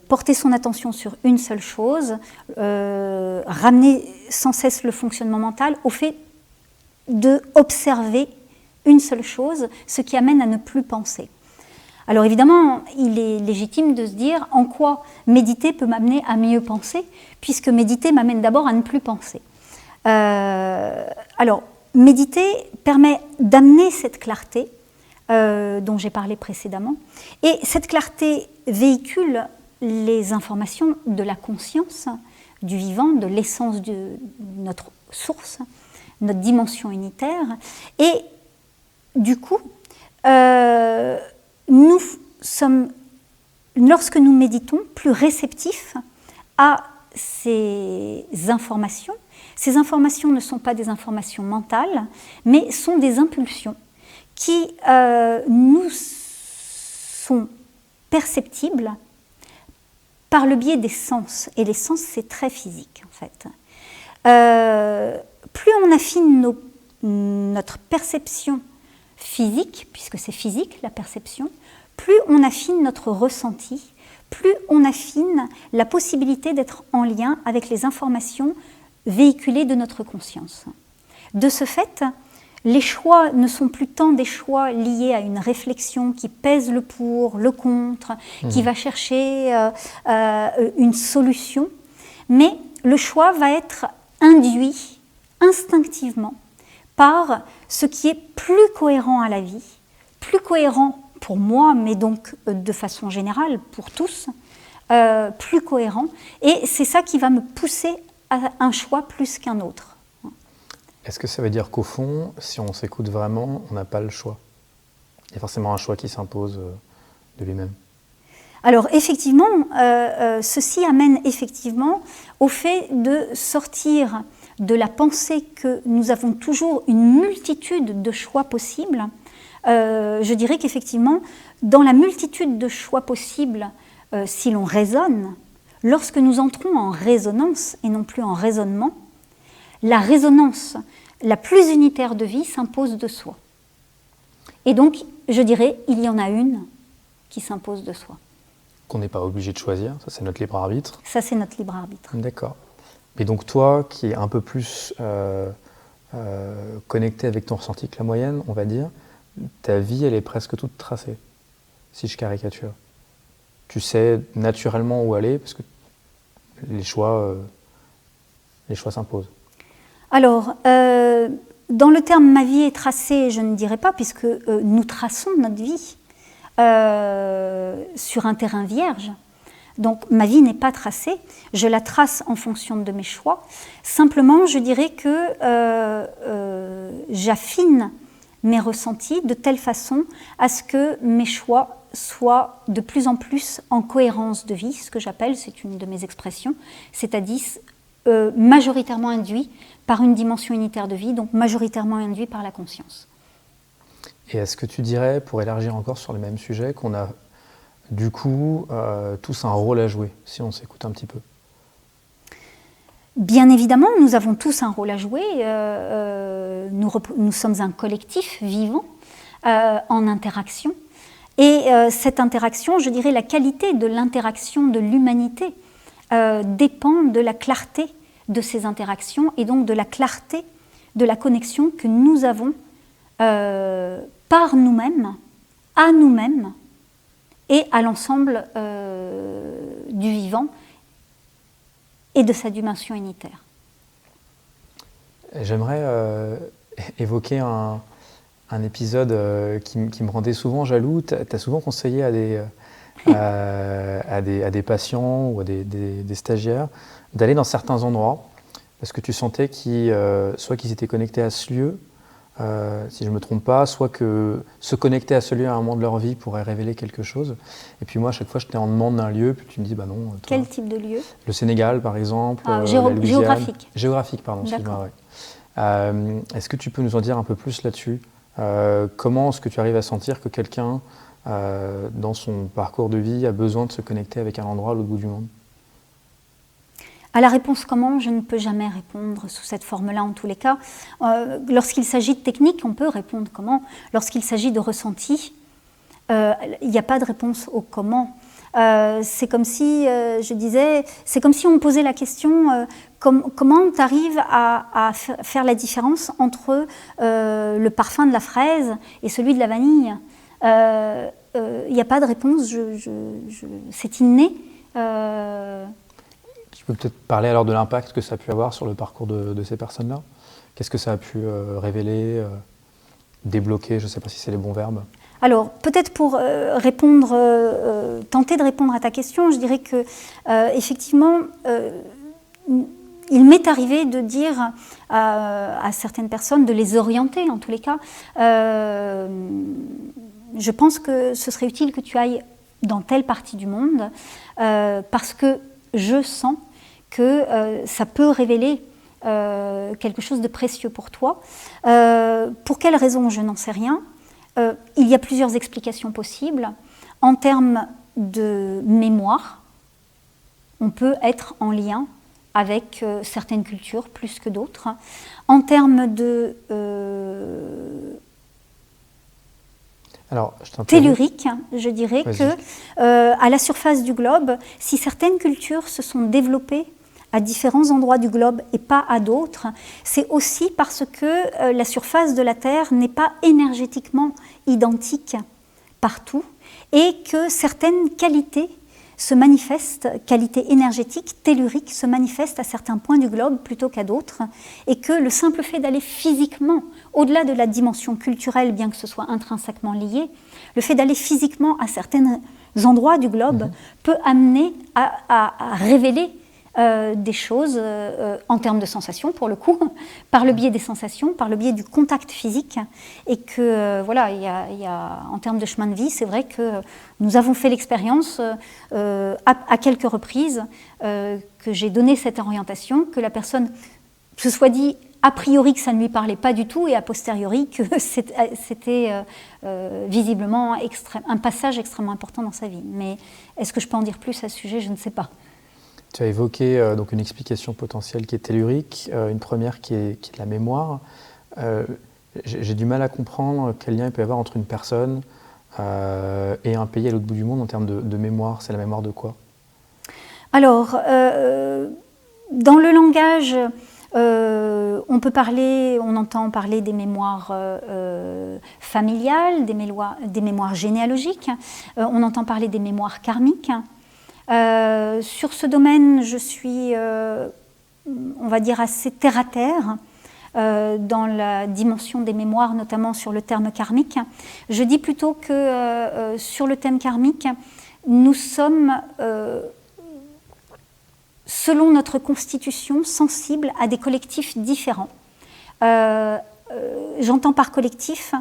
porter son attention sur une seule chose, ramener sans cesse le fonctionnement mental au fait d'observer une seule chose, ce qui amène à ne plus penser. Alors évidemment, il est légitime de se dire en quoi méditer peut m'amener à mieux penser, puisque méditer m'amène d'abord à ne plus penser. Alors, méditer permet d'amener cette clarté dont j'ai parlé précédemment, et cette clarté véhicule les informations de la conscience, du vivant, de l'essence de notre source, notre dimension unitaire, et du coup, nous sommes, lorsque nous méditons, plus réceptifs à ces informations. Ces informations ne sont pas des informations mentales, mais sont des impulsions qui nous sont perceptibles par le biais des sens. Et les sens, c'est très physique, en fait. Plus on affine notre perception physique, puisque c'est physique, la perception, plus on affine notre ressenti, plus on affine la possibilité d'être en lien avec les informations véhiculées de notre conscience. De ce fait, les choix ne sont plus tant des choix liés à une réflexion qui pèse le pour, le contre, qui va chercher une solution, mais le choix va être induit instinctivement par ce qui est plus cohérent à la vie, plus cohérent pour moi, mais donc de façon générale pour tous, plus cohérent, et c'est ça qui va me pousser à un choix plus qu'un autre. Est-ce que ça veut dire qu'au fond, si on s'écoute vraiment, on n'a pas le choix? Il y a forcément un choix qui s'impose de lui-même. Alors effectivement, ceci amène effectivement au fait de sortir de la pensée que nous avons toujours une multitude de choix possibles. Je dirais qu'effectivement, dans la multitude de choix possibles, si l'on raisonne, lorsque nous entrons en résonance et non plus en raisonnement, la résonance la plus unitaire de vie s'impose de soi. Et donc, je dirais, il y en a une qui s'impose de soi. Qu'on n'est pas obligé de choisir, ça c'est notre libre arbitre. Ça c'est notre libre arbitre. D'accord. Et donc toi, qui es un peu plus connecté avec ton ressenti que la moyenne, on va dire, ta vie, elle est presque toute tracée, si je caricature. Tu sais naturellement où aller, parce que les choix s'imposent. Alors, dans le terme « ma vie est tracée », je ne dirais pas, puisque nous traçons notre vie sur un terrain vierge. Donc, ma vie n'est pas tracée, je la trace en fonction de mes choix. Simplement, je dirais que j'affine mes ressentis de telle façon à ce que mes choix soient de plus en plus en cohérence de vie, ce que j'appelle, c'est une de mes expressions, c'est-à-dire majoritairement induit par une dimension unitaire de vie, donc majoritairement induit par la conscience. Et est-ce que tu dirais, pour élargir encore sur le même sujet, qu'on a du coup tous un rôle à jouer, si on s'écoute un petit peu? Bien évidemment, nous avons tous un rôle à jouer. Nous sommes un collectif vivant en interaction. Et cette interaction, je dirais, la qualité de l'interaction de l'humanité dépend de la clarté de ces interactions et donc de la clarté de la connexion que nous avons par nous-mêmes, à nous-mêmes et à l'ensemble du vivant et de sa dimension unitaire. J'aimerais évoquer un épisode qui me rendait souvent jaloux. Tu as souvent conseillé à des patients ou à des stagiaires d'aller dans certains endroits parce que tu sentais soit qu'ils étaient connectés à ce lieu, si je ne me trompe pas, soit que se connecter à ce lieu à un moment de leur vie pourrait révéler quelque chose. Et puis moi, à chaque fois, j'étais en demande d'un lieu, puis tu me dis, bah non. Toi, quel type de lieu? Le Sénégal, par exemple. La Louisiane. Géographique. Géographique, pardon, excuse-moi. Ouais. Est-ce que tu peux nous en dire un peu plus là-dessus? Comment est-ce que tu arrives à sentir que quelqu'un, dans son parcours de vie, a besoin de se connecter avec un endroit à l'autre bout du monde? À la réponse comment, je ne peux jamais répondre sous cette forme-là en tous les cas. Lorsqu'il s'agit de technique, on peut répondre comment. Lorsqu'il s'agit de ressenti, il n'y a pas de réponse au comment. C'est comme si, je disais, c'est comme si on me posait la question comment tu arrives à faire la différence entre le parfum de la fraise et celui de la vanille. Il n'y a pas de réponse, c'est inné. Tu peux peut-être parler alors de l'impact que ça a pu avoir sur le parcours de ces personnes-là? Qu'est-ce que ça a pu révéler, débloquer, je ne sais pas si c'est les bons verbes. Alors, peut-être pour tenter de répondre à ta question, je dirais que, effectivement, il m'est arrivé de dire à certaines personnes, de les orienter en tous les cas. Je pense que ce serait utile que tu ailles dans telle partie du monde, parce que je sens que ça peut révéler quelque chose de précieux pour toi. Pour quelle raison, je n'en sais rien. Il y a plusieurs explications possibles. En termes de mémoire, on peut être en lien avec certaines cultures plus que d'autres. En termes de tellurique, je dirais que à la surface du globe, si certaines cultures se sont développées à différents endroits du globe et pas à d'autres, c'est aussi parce que la surface de la Terre n'est pas énergétiquement identique partout et que certaines qualités se manifestent, qualités énergétiques, telluriques, se manifestent à certains points du globe plutôt qu'à d'autres, et que le simple fait d'aller physiquement, au-delà de la dimension culturelle, bien que ce soit intrinsèquement lié, le fait d'aller physiquement à certains endroits du globe peut amener à révéler des choses en termes de sensations, pour le coup, par le biais des sensations, par le biais du contact physique, et que, voilà, il y a, en termes de chemin de vie, c'est vrai que nous avons fait l'expérience à quelques reprises que j'ai donné cette orientation, que la personne se soit dit a priori que ça ne lui parlait pas du tout, et a posteriori que c'était visiblement un passage extrêmement important dans sa vie. Mais est-ce que je peux en dire plus à ce sujet? Je ne sais pas. Tu as évoqué donc une explication potentielle qui est tellurique, une première qui est de la mémoire. J'ai du mal à comprendre quel lien il peut y avoir entre une personne et un pays à l'autre bout du monde en termes de mémoire. C'est la mémoire de quoi? Alors, dans le langage On entend parler des mémoires familiales, des mémoires généalogiques, on entend parler des mémoires karmiques. Sur ce domaine, je suis, on va dire, assez terre à terre dans la dimension des mémoires, notamment sur le terme karmique. Je dis plutôt que sur le thème karmique, nous sommes, selon notre constitution, sensibles à des collectifs différents. J'entends par collectif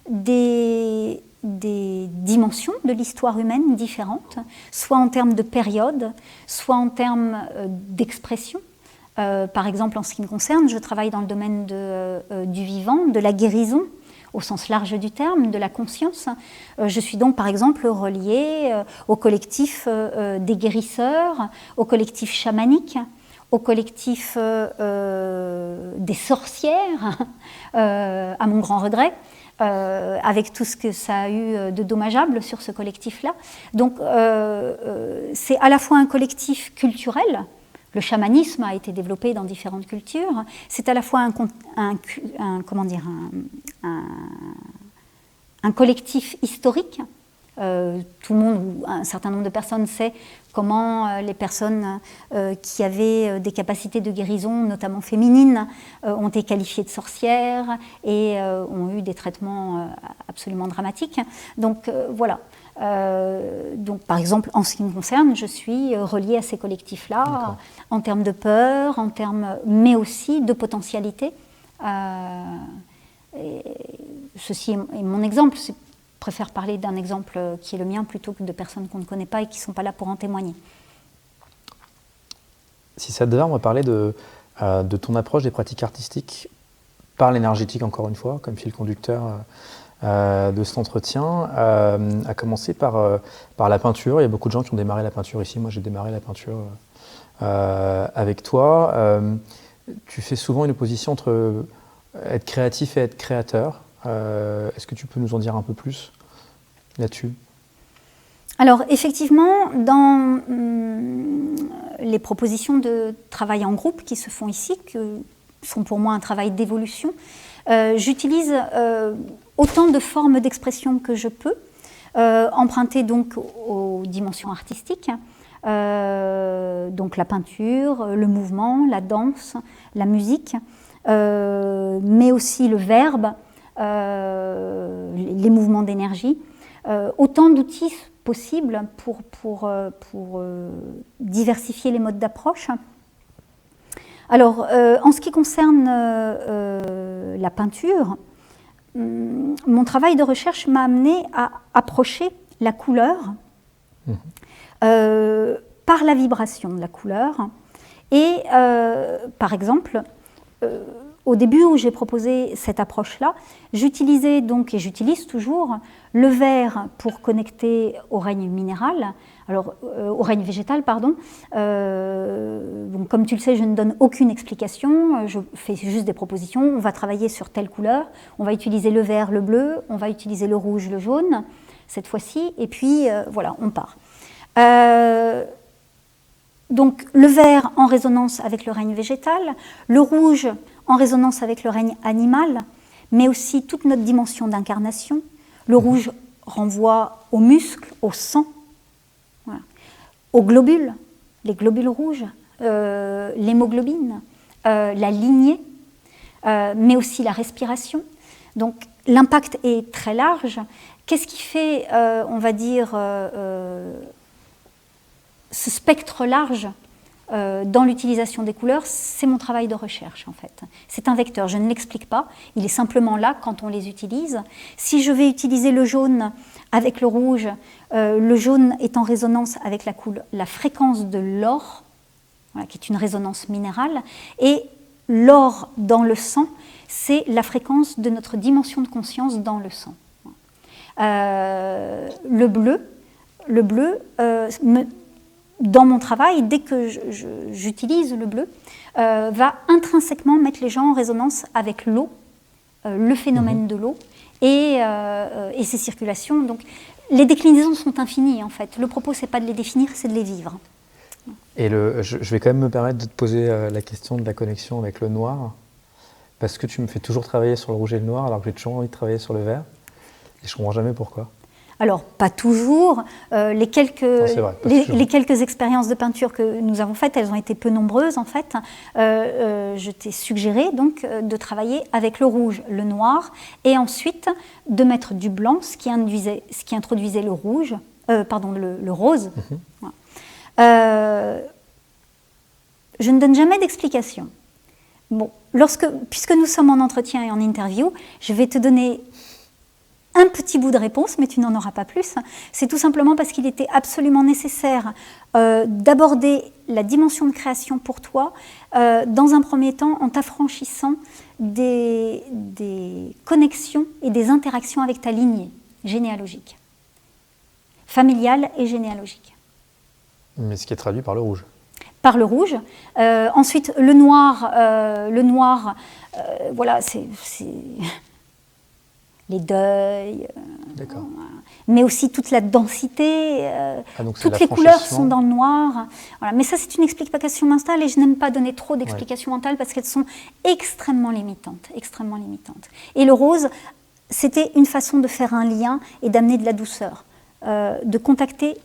des dimensions de l'histoire humaine différentes, soit en termes de période, soit en termes d'expression. Par exemple, en ce qui me concerne, je travaille dans le domaine du vivant, de la guérison, au sens large du terme, de la conscience. Je suis donc, par exemple, reliée au collectif des guérisseurs, au collectif chamanique, au collectif des sorcières, à mon grand regret, avec tout ce que ça a eu de dommageable sur ce collectif-là. Donc, c'est à la fois un collectif culturel. Le chamanisme a été développé dans différentes cultures. C'est à la fois un collectif historique. Tout le monde, ou un certain nombre de personnes, sait comment les personnes qui avaient des capacités de guérison, notamment féminines, ont été qualifiées de sorcières et ont eu des traitements absolument dramatiques. Donc voilà. Donc, par exemple, en ce qui me concerne, je suis reliée à ces collectifs-là, en termes de peur, mais aussi de potentialité. Ceci est mon exemple. Je préfère parler d'un exemple qui est le mien plutôt que de personnes qu'on ne connaît pas et qui ne sont pas là pour en témoigner. Si ça te va, on va parler de ton approche des pratiques artistiques par l'énergétique, encore une fois, comme fil conducteur de cet entretien, à commencer par la peinture. Il y a beaucoup de gens qui ont démarré la peinture ici. Moi, j'ai démarré la peinture avec toi. Tu fais souvent une opposition entre être créatif et être créateur. Est-ce que tu peux nous en dire un peu plus là-dessus ? Alors, effectivement, dans les propositions de travail en groupe qui se font ici, qui sont pour moi un travail d'évolution, j'utilise autant de formes d'expression que je peux, empruntées donc aux dimensions artistiques, donc la peinture, le mouvement, la danse, la musique, mais aussi le verbe, les mouvements d'énergie, autant d'outils possibles pour diversifier les modes d'approche. Alors, en ce qui concerne la peinture, mon travail de recherche m'a amené à approcher la couleur par la vibration de la couleur. Et par exemple, au début où j'ai proposé cette approche-là, j'utilisais donc, et j'utilise toujours, le vert pour connecter au règne minéral, alors au règne végétal, pardon. Bon, comme tu le sais, je ne donne aucune explication, je fais juste des propositions. On va travailler sur telle couleur, on va utiliser le vert, le bleu, on va utiliser le rouge, le jaune, cette fois-ci, et puis voilà, on part. Donc le vert en résonance avec le règne végétal, le rouge en résonance avec le règne animal, mais aussi toute notre dimension d'incarnation. Le rouge renvoie aux muscles, au sang, voilà, aux globules, les globules rouges, l'hémoglobine, la lignée, mais aussi la respiration. Donc l'impact est très large. Qu'est-ce qui fait, on va dire, ce spectre large dans l'utilisation des couleurs? C'est mon travail de recherche en fait. C'est un vecteur, je ne l'explique pas, il est simplement là quand on les utilise. Si je vais utiliser le jaune avec le rouge, le jaune est en résonance avec la fréquence de l'or, voilà, qui est une résonance minérale, et l'or dans le sang, c'est la fréquence de notre dimension de conscience dans le sang. Le bleu dans mon travail, dès que j'utilise le bleu, va intrinsèquement mettre les gens en résonance avec l'eau, le phénomène de l'eau et ses circulations. Donc, les déclinaisons sont infinies en fait. Le propos, c'est pas de les définir, c'est de les vivre. Et je vais quand même me permettre de te poser la question de la connexion avec le noir, parce que tu me fais toujours travailler sur le rouge et le noir, alors que j'ai toujours envie de travailler sur le vert, et je comprends jamais pourquoi. Alors, pas toujours. Les quelques expériences de peinture que nous avons faites, elles ont été peu nombreuses en fait. Je t'ai suggéré donc de travailler avec le rouge, le noir, et ensuite de mettre du blanc, ce qui introduisait le rouge, le rose. Voilà. Je ne donne jamais d'explication. Bon, puisque nous sommes en entretien et en interview, je vais te donner un petit bout de réponse, mais tu n'en auras pas plus. C'est tout simplement parce qu'il était absolument nécessaire d'aborder la dimension de création pour toi, dans un premier temps en t'affranchissant des connexions et des interactions avec ta lignée généalogique, familiale et généalogique. Mais ce qui est traduit par le rouge. Par le rouge. Ensuite, le noir, voilà, c'est les deuils, mais aussi toute la densité, toutes les couleurs sont dans le noir. Voilà. Mais ça, c'est une explication mentale et je n'aime pas donner trop d'explications mentales parce qu'elles sont extrêmement limitantes, extrêmement limitantes. Et le rose, c'était une façon de faire un lien et d'amener de la douceur, de contacter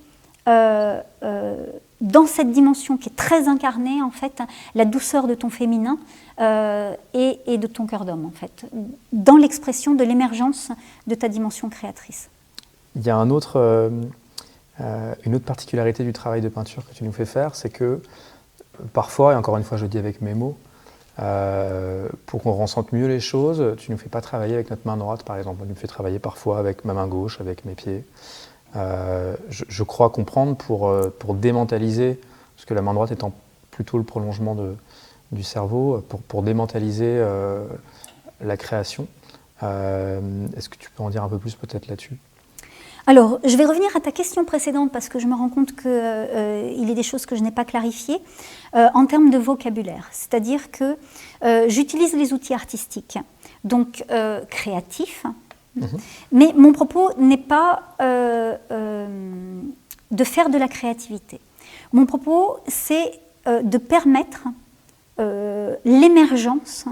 dans cette dimension qui est très incarnée, en fait, la douceur de ton féminin et de ton cœur d'homme, en fait, dans l'expression de l'émergence de ta dimension créatrice. Il y a une autre particularité du travail de peinture que tu nous fais faire, c'est que parfois, et encore une fois je le dis avec mes mots, pour qu'on ressente mieux les choses, tu ne nous fais pas travailler avec notre main droite, par exemple. Tu nous fais travailler parfois avec ma main gauche, avec mes pieds. Je crois comprendre pour démentaliser, parce que la main droite étant plutôt le prolongement du cerveau, pour démentaliser la création. Est-ce que tu peux en dire un peu plus peut-être là-dessus ? Alors, je vais revenir à ta question précédente parce que je me rends compte qu'il y a des choses que je n'ai pas clarifiées en termes de vocabulaire. C'est-à-dire que j'utilise les outils artistiques, donc créatifs, mais mon propos n'est pas de faire de la créativité. Mon propos, c'est de permettre l'émergence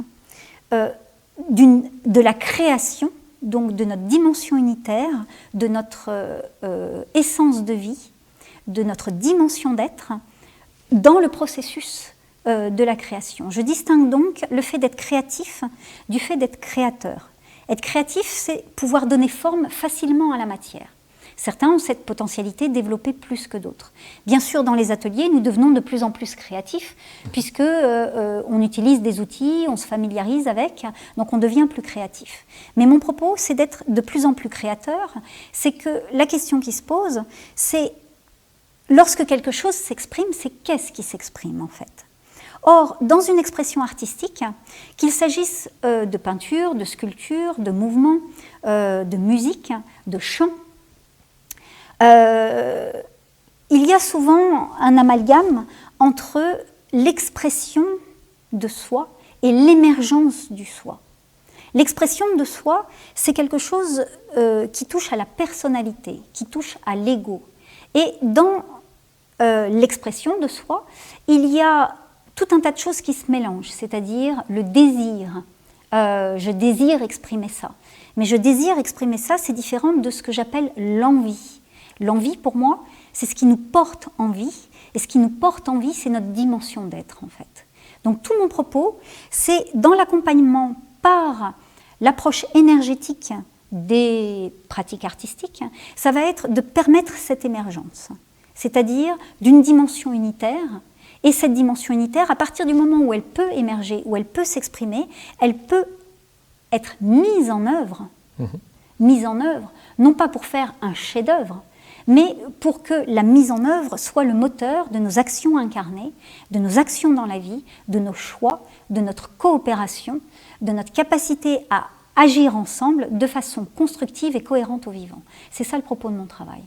de la création, donc de notre dimension unitaire, de notre essence de vie, de notre dimension d'être, dans le processus de la création. Je distingue donc le fait d'être créatif du fait d'être créateur. Être créatif, c'est pouvoir donner forme facilement à la matière. Certains ont cette potentialité développée plus que d'autres. Bien sûr, dans les ateliers, nous devenons de plus en plus créatifs, puisque on utilise des outils, on se familiarise avec, donc on devient plus créatif. Mais mon propos, c'est d'être de plus en plus créateur. C'est que la question qui se pose, c'est lorsque quelque chose s'exprime, c'est qu'est-ce qui s'exprime en fait ? Or, dans une expression artistique, qu'il s'agisse de peinture, de sculpture, de mouvement, de musique, de chant, il y a souvent un amalgame entre l'expression de soi et l'émergence du soi. L'expression de soi, c'est quelque chose qui touche à la personnalité, qui touche à l'ego. Et dans l'expression de soi, il y a tout un tas de choses qui se mélangent, c'est-à-dire le désir. Je désire exprimer ça. Mais je désire exprimer ça, c'est différent de ce que j'appelle l'envie. L'envie, pour moi, c'est ce qui nous porte en vie. Et ce qui nous porte en vie, c'est notre dimension d'être, en fait. Donc tout mon propos, c'est dans l'accompagnement par l'approche énergétique des pratiques artistiques, ça va être de permettre cette émergence. C'est-à-dire d'une dimension unitaire. Et cette dimension unitaire, à partir du moment où elle peut émerger, où elle peut s'exprimer, elle peut être mise en œuvre, non pas pour faire un chef-d'œuvre, mais pour que la mise en œuvre soit le moteur de nos actions incarnées, de nos actions dans la vie, de nos choix, de notre coopération, de notre capacité à agir ensemble de façon constructive et cohérente au vivant. C'est ça le propos de mon travail.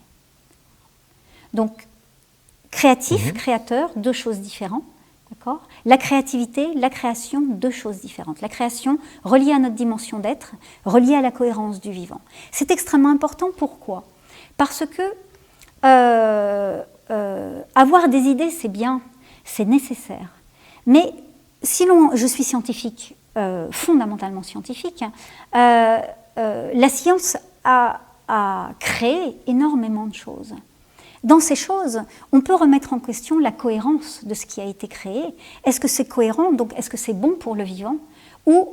Donc, créatif, créateur, deux choses différentes. D'accord ? La créativité, la création, deux choses différentes. La création reliée à notre dimension d'être, reliée à la cohérence du vivant. C'est extrêmement important. Pourquoi ? Parce que avoir des idées, c'est bien, c'est nécessaire. Mais je suis scientifique, fondamentalement scientifique, la science a créé énormément de choses. Dans ces choses, on peut remettre en question la cohérence de ce qui a été créé. Est-ce que c'est cohérent, donc est-ce que c'est bon pour le vivant, ou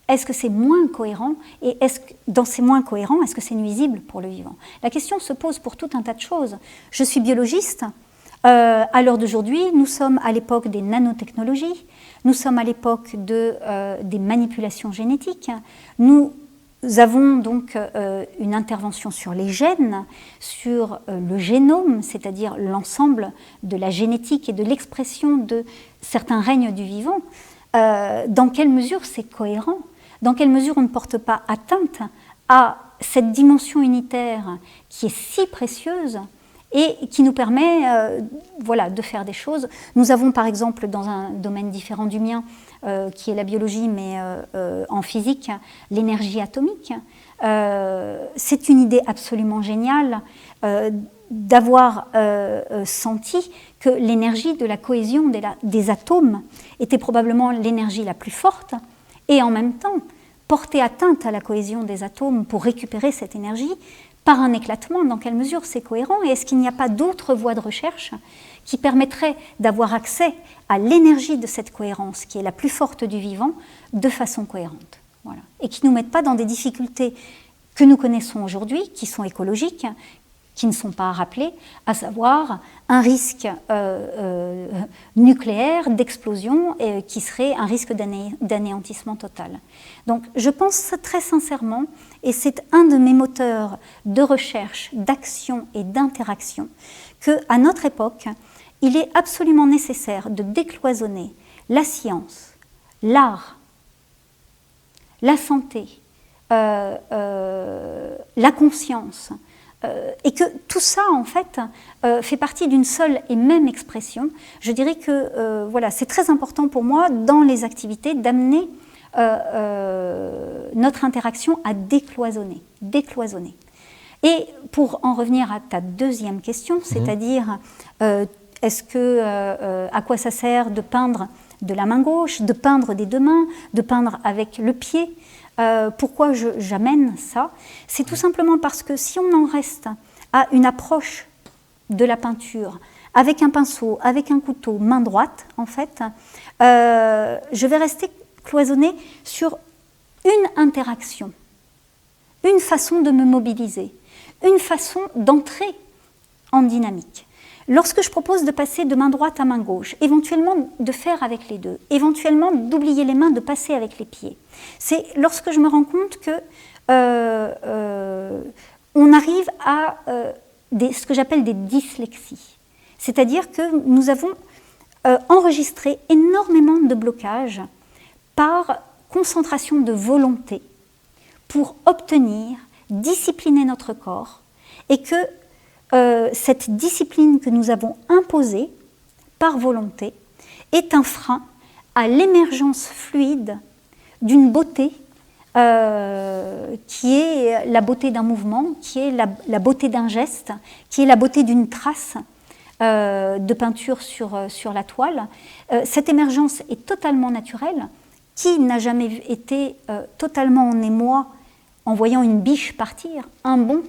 est-ce que c'est moins cohérent, et dans ces moins cohérents, est-ce que c'est nuisible pour le vivant? La question se pose pour tout un tas de choses. Je suis biologiste. À l'heure d'aujourd'hui, nous sommes à l'époque des nanotechnologies, nous sommes à l'époque des manipulations génétiques. Nous avons donc une intervention sur les gènes, sur le génome, c'est-à-dire l'ensemble de la génétique et de l'expression de certains règnes du vivant. Dans quelle mesure c'est cohérent? Dans quelle mesure on ne porte pas atteinte à cette dimension unitaire qui est si précieuse et qui nous permet de faire des choses. Nous avons par exemple, dans un domaine différent du mien, qui est la biologie, mais en physique, l'énergie atomique. C'est une idée absolument géniale d'avoir senti que l'énergie de la cohésion des atomes était probablement l'énergie la plus forte, et en même temps porter atteinte à la cohésion des atomes pour récupérer cette énergie par un éclatement. Dans quelle mesure c'est cohérent, et est-ce qu'il n'y a pas d'autres voies de recherche qui permettraient d'avoir accès à l'énergie de cette cohérence, qui est la plus forte du vivant, de façon cohérente, voilà. Et qui ne nous mettent pas dans des difficultés que nous connaissons aujourd'hui, qui sont écologiques, qui ne sont pas à rappeler, à savoir un risque nucléaire, d'explosion, qui serait un risque d'anéantissement total. Donc je pense très sincèrement, et c'est un de mes moteurs de recherche, d'action et d'interaction, qu'à notre époque, il est absolument nécessaire de décloisonner la science, l'art, la santé, la conscience, et que tout ça, en fait, fait partie d'une seule et même expression. Je dirais que c'est très important pour moi, dans les activités, d'amener notre interaction à décloisonner. Et pour en revenir à ta deuxième question, c'est-à-dire à quoi ça sert de peindre de la main gauche, de peindre des deux mains, de peindre avec le pied? Pourquoi j'amène ça? C'est tout simplement parce que si on en reste à une approche de la peinture avec un pinceau, avec un couteau, main droite, en fait, je vais rester cloisonnée sur une interaction, une façon de me mobiliser, une façon d'entrer en dynamique. Lorsque je propose de passer de main droite à main gauche, éventuellement de faire avec les deux, éventuellement d'oublier les mains, de passer avec les pieds, c'est lorsque je me rends compte que on arrive à ce que j'appelle des dyslexies. C'est-à-dire que nous avons enregistré énormément de blocages par concentration de volonté pour obtenir, discipliner notre corps, et que cette discipline que nous avons imposée par volonté est un frein à l'émergence fluide d'une beauté qui est la beauté d'un mouvement, qui est la beauté d'un geste, qui est la beauté d'une trace de peinture sur la toile. Cette émergence est totalement naturelle. Qui n'a jamais été totalement en émoi en voyant une biche partir? Un bond.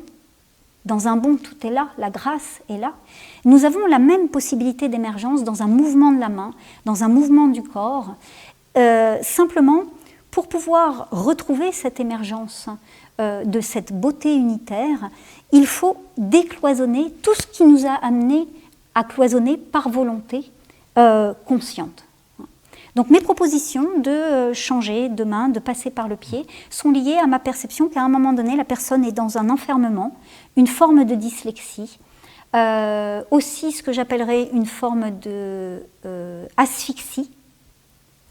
Dans un bond, tout est là, la grâce est là. Nous avons la même possibilité d'émergence dans un mouvement de la main, dans un mouvement du corps, simplement pour pouvoir retrouver cette émergence de cette beauté unitaire, il faut décloisonner tout ce qui nous a amené à cloisonner par volonté consciente. Donc mes propositions de changer de main, de passer par le pied, sont liées à ma perception qu'à un moment donné, la personne est dans un enfermement, une forme de dyslexie, aussi ce que j'appellerais une forme de asphyxie.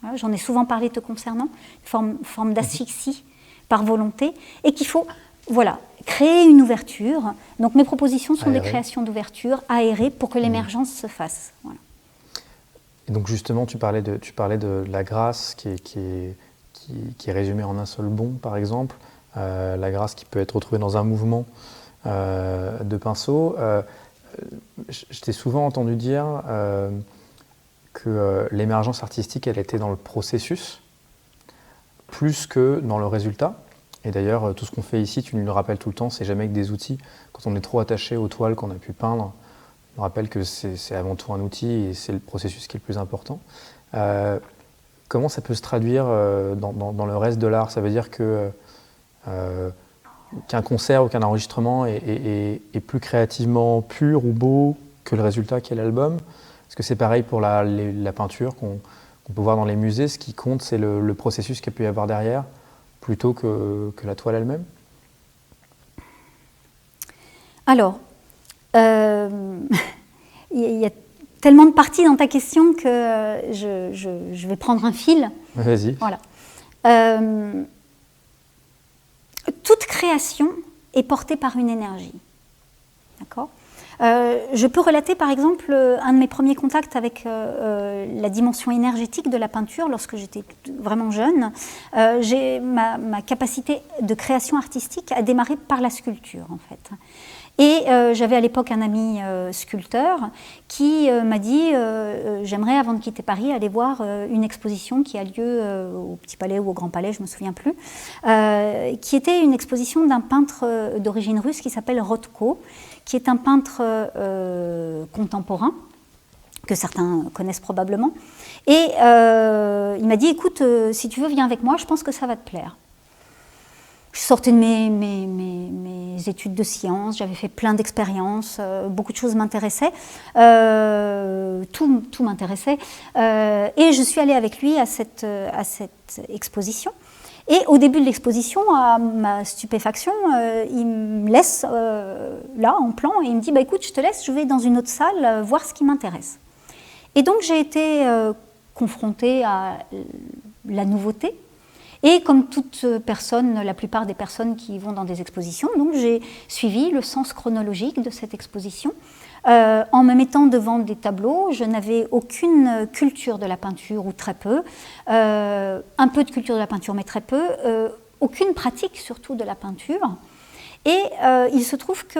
Voilà, j'en ai souvent parlé te concernant, une forme d'asphyxie par volonté, et qu'il faut créer une ouverture. Donc mes propositions sont des créations d'ouverture aérées pour que l'émergence se fasse. Voilà. Et donc justement, tu parlais de la grâce qui est résumée en un seul bond, par exemple, la grâce qui peut être retrouvée dans un mouvement de pinceau. Je t'ai souvent entendu dire que l'émergence artistique, elle était dans le processus, plus que dans le résultat. Et d'ailleurs, tout ce qu'on fait ici, tu nous le rappelles tout le temps, c'est jamais que des outils. Quand on est trop attaché aux toiles qu'on a pu peindre, on rappelle que c'est avant tout un outil et c'est le processus qui est le plus important. Comment ça peut se traduire dans le reste de l'art? Ça veut dire qu'un concert ou qu'un enregistrement est plus créativement pur ou beau que le résultat qu'est l'album? Est-ce que c'est pareil pour la peinture qu'on peut voir dans les musées? Ce qui compte, c'est le processus qu'il peut y avoir derrière, plutôt que la toile elle-même? Alors, il y a tellement de parties dans ta question que je vais prendre un fil. Vas-y. Voilà. Toute création est portée par une énergie. D'accord ? Je peux relater par exemple un de mes premiers contacts avec la dimension énergétique de la peinture lorsque j'étais vraiment jeune. Ma capacité de création artistique a démarré par la sculpture en fait. Et j'avais à l'époque un ami sculpteur qui m'a dit j'aimerais avant de quitter Paris aller voir une exposition qui a lieu au Petit Palais ou au Grand Palais, je ne me souviens plus, qui était une exposition d'un peintre d'origine russe qui s'appelle Rothko, qui est un peintre contemporain, que certains connaissent probablement. Et il m'a dit, écoute, si tu veux, viens avec moi, je pense que ça va te plaire. Je sortais de mes études de sciences, j'avais fait plein d'expériences, beaucoup de choses m'intéressaient, tout m'intéressait. Et je suis allée avec lui à cette exposition. Et au début de l'exposition, à ma stupéfaction, il me laisse là, en plan, et il me dit bah, « écoute, je te laisse, je vais dans une autre salle voir ce qui m'intéresse ». Et donc j'ai été confrontée à la nouveauté. Et comme toute personne, la plupart des personnes qui vont dans des expositions, donc j'ai suivi le sens chronologique de cette exposition. En me mettant devant des tableaux, je n'avais aucune culture de la peinture, ou très peu, un peu de culture de la peinture, mais très peu, aucune pratique surtout de la peinture. Et il se trouve que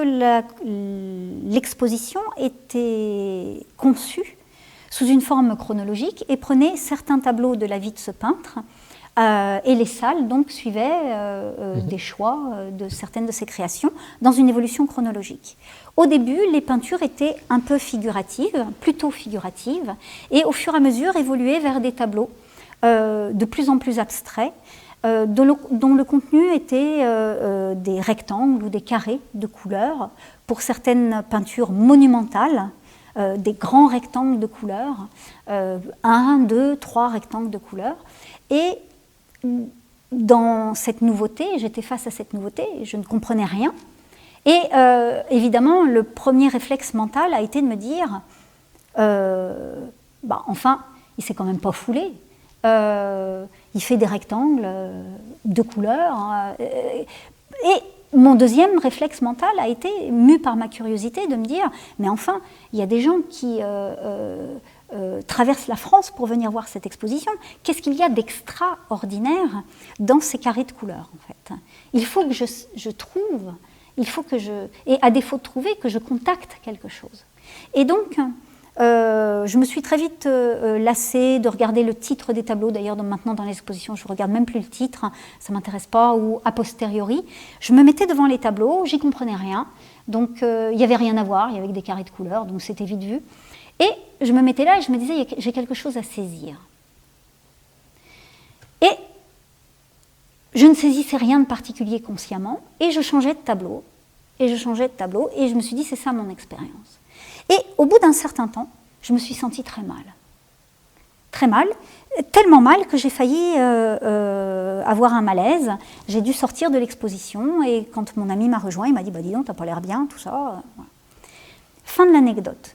l'exposition était conçue sous une forme chronologique et prenait certains tableaux de la vie de ce peintre, et les salles donc suivaient des choix de certaines de ses créations dans une évolution chronologique. Au début, les peintures étaient un peu figuratives, plutôt figuratives, et au fur et à mesure évoluaient vers des tableaux de plus en plus abstraits, dont le contenu était des rectangles ou des carrés de couleurs, pour certaines peintures monumentales, des grands rectangles de couleurs, 1, 2, 3 rectangles de couleurs, et dans cette nouveauté, j'étais face à cette nouveauté, je ne comprenais rien. Et évidemment, le premier réflexe mental a été de me dire enfin, il s'est quand même pas foulé. Il fait des rectangles de couleurs. Et mon deuxième réflexe mental a été, mu par ma curiosité, de me dire mais enfin, il y a des gens qui traversent la France pour venir voir cette exposition. Qu'est-ce qu'il y a d'extraordinaire dans ces carrés de couleurs en fait? Il faut que je trouve, et à défaut de trouver, que je contacte quelque chose. Et donc, je me suis très vite lassée de regarder le titre des tableaux. D'ailleurs, maintenant dans l'exposition, je ne regarde même plus le titre, ça ne m'intéresse pas, ou a posteriori. Je me mettais devant les tableaux, j'y comprenais rien. Donc, il n'y avait rien à voir, il y avait que des carrés de couleurs, donc c'était vite vu. Et je me mettais là et je me disais, j'ai quelque chose à saisir. Et je ne saisissais rien de particulier consciemment, et je changeais de tableau, et je me suis dit, c'est ça mon expérience. Et au bout d'un certain temps, je me suis sentie très mal. Très mal, tellement mal que j'ai failli avoir un malaise. J'ai dû sortir de l'exposition, et quand mon ami m'a rejoint, il m'a dit, bah dis donc, t'as pas l'air bien, tout ça. Voilà. Fin de l'anecdote.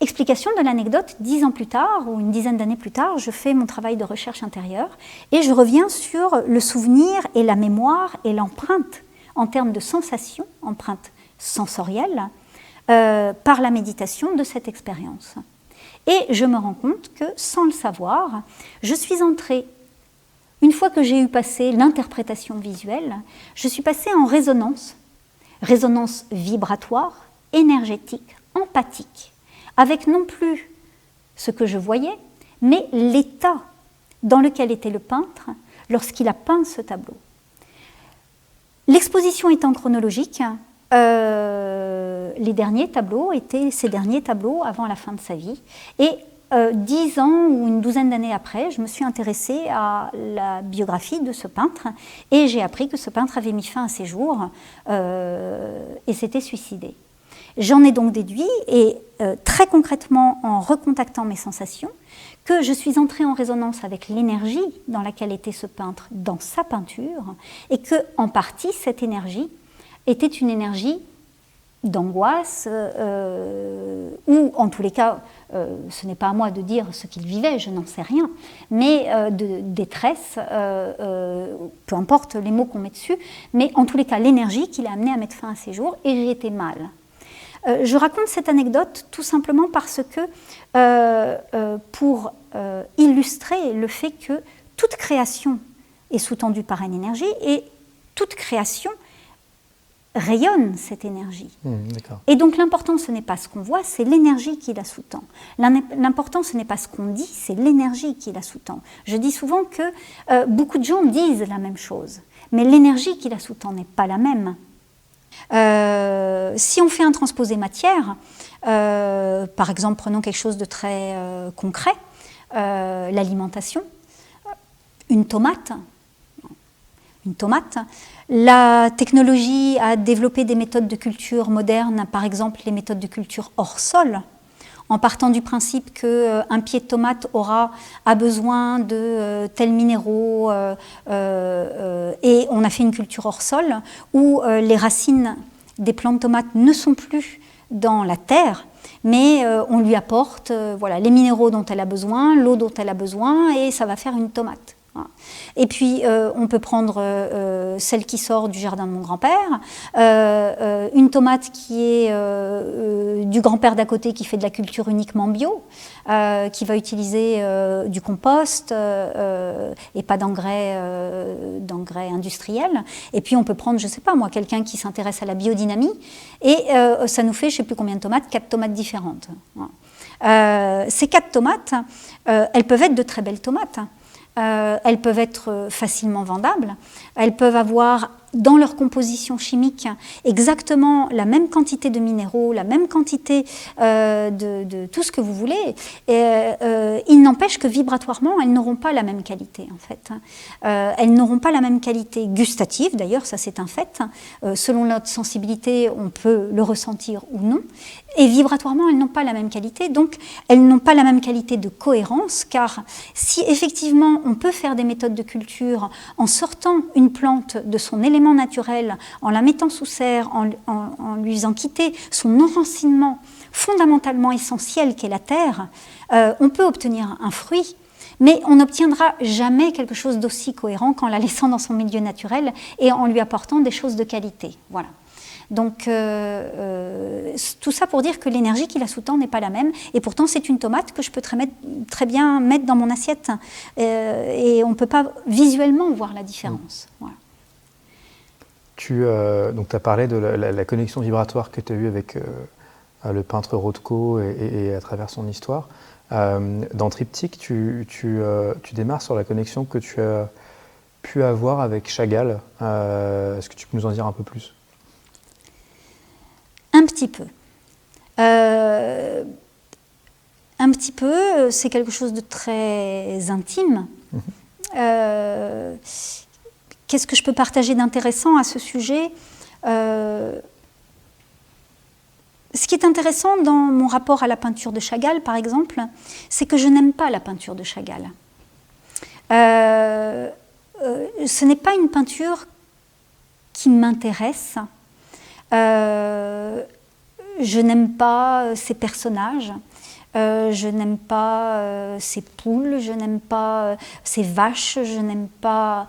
Explication de l'anecdote, 10 ans plus tard, ou une dizaine d'années plus tard, je fais mon travail de recherche intérieure et je reviens sur le souvenir et la mémoire et l'empreinte en termes de sensation, empreinte sensorielle, par la méditation de cette expérience. Et je me rends compte que, sans le savoir, je suis entrée, une fois que j'ai eu passé l'interprétation visuelle, je suis passée en résonance vibratoire, énergétique, empathique, avec non plus ce que je voyais, mais l'état dans lequel était le peintre lorsqu'il a peint ce tableau. L'exposition étant chronologique, les derniers tableaux étaient ses derniers tableaux avant la fin de sa vie. Et 10 ans ou une douzaine d'années après, je me suis intéressée à la biographie de ce peintre et j'ai appris que ce peintre avait mis fin à ses jours et s'était suicidé. J'en ai donc déduit, et très concrètement en recontactant mes sensations, que je suis entrée en résonance avec l'énergie dans laquelle était ce peintre dans sa peinture, et que, en partie, cette énergie était une énergie d'angoisse, ou en tous les cas, ce n'est pas à moi de dire ce qu'il vivait, je n'en sais rien, mais de détresse, peu importe les mots qu'on met dessus, mais en tous les cas l'énergie qui l'a amené à mettre fin à ses jours, et j'ai été mal. Je raconte cette anecdote tout simplement parce que, pour illustrer le fait que toute création est sous-tendue par une énergie, et toute création rayonne cette énergie. Et donc l'important, ce n'est pas ce qu'on voit, c'est l'énergie qui la sous-tend. L'important, ce n'est pas ce qu'on dit, c'est l'énergie qui la sous-tend. Je dis souvent que beaucoup de gens disent la même chose, mais l'énergie qui la sous-tend n'est pas la même. Si on fait un transposé matière, par exemple, prenons quelque chose de très concret, l'alimentation, une tomate, la technologie a développé des méthodes de culture modernes, par exemple les méthodes de culture hors sol, en partant du principe qu'un pied de tomate a besoin de tels minéraux, et on a fait une culture hors sol où les racines des plantes de tomates ne sont plus dans la terre, mais on lui apporte voilà, les minéraux dont elle a besoin, l'eau dont elle a besoin, et ça va faire une tomate. Et puis on peut prendre celle qui sort du jardin de mon grand-père, une tomate qui est du grand-père d'à côté qui fait de la culture uniquement bio, qui va utiliser du compost et pas d'engrais industriels. Et puis on peut prendre, je ne sais pas moi, quelqu'un qui s'intéresse à la biodynamie, et ça nous fait je ne sais plus combien de tomates, 4 tomates différentes. Ces 4 tomates, elles peuvent être de très belles tomates. Elles peuvent être facilement vendables, elles peuvent avoir dans leur composition chimique exactement la même quantité de minéraux, la même quantité de tout ce que vous voulez. Il n'empêche que vibratoirement, elles n'auront pas la même qualité en fait. Elles n'auront pas la même qualité gustative, d'ailleurs ça c'est un fait. Selon notre sensibilité, on peut le ressentir ou non. Et vibratoirement, elles n'ont pas la même qualité, donc elles n'ont pas la même qualité de cohérence, car si effectivement on peut faire des méthodes de culture en sortant une plante de son élément naturel, en la mettant sous serre, en lui faisant quitter son enracinement fondamentalement essentiel qu'est la terre, on peut obtenir un fruit, mais on n'obtiendra jamais quelque chose d'aussi cohérent qu'en la laissant dans son milieu naturel et en lui apportant des choses de qualité. Voilà. Donc tout ça pour dire que l'énergie qui la sous-tend n'est pas la même, et pourtant c'est une tomate que je peux très bien mettre dans mon assiette, et on ne peut pas visuellement voir la différence. Voilà. Tu as parlé de la connexion vibratoire que tu as eue avec le peintre Rothko et à travers son histoire. Dans Triptyque, tu démarres sur la connexion que tu as pu avoir avec Chagall. Est-ce que tu peux nous en dire un peu plus ? Un petit peu. Un petit peu, c'est quelque chose de très intime. Qu'est-ce que je peux partager d'intéressant à ce sujet ? Ce qui est intéressant dans mon rapport à la peinture de Chagall, par exemple, c'est que je n'aime pas la peinture de Chagall. Ce n'est pas une peinture qui m'intéresse. Je n'aime pas ces personnages, je n'aime pas ces poules, je n'aime pas ces vaches, je n'aime pas...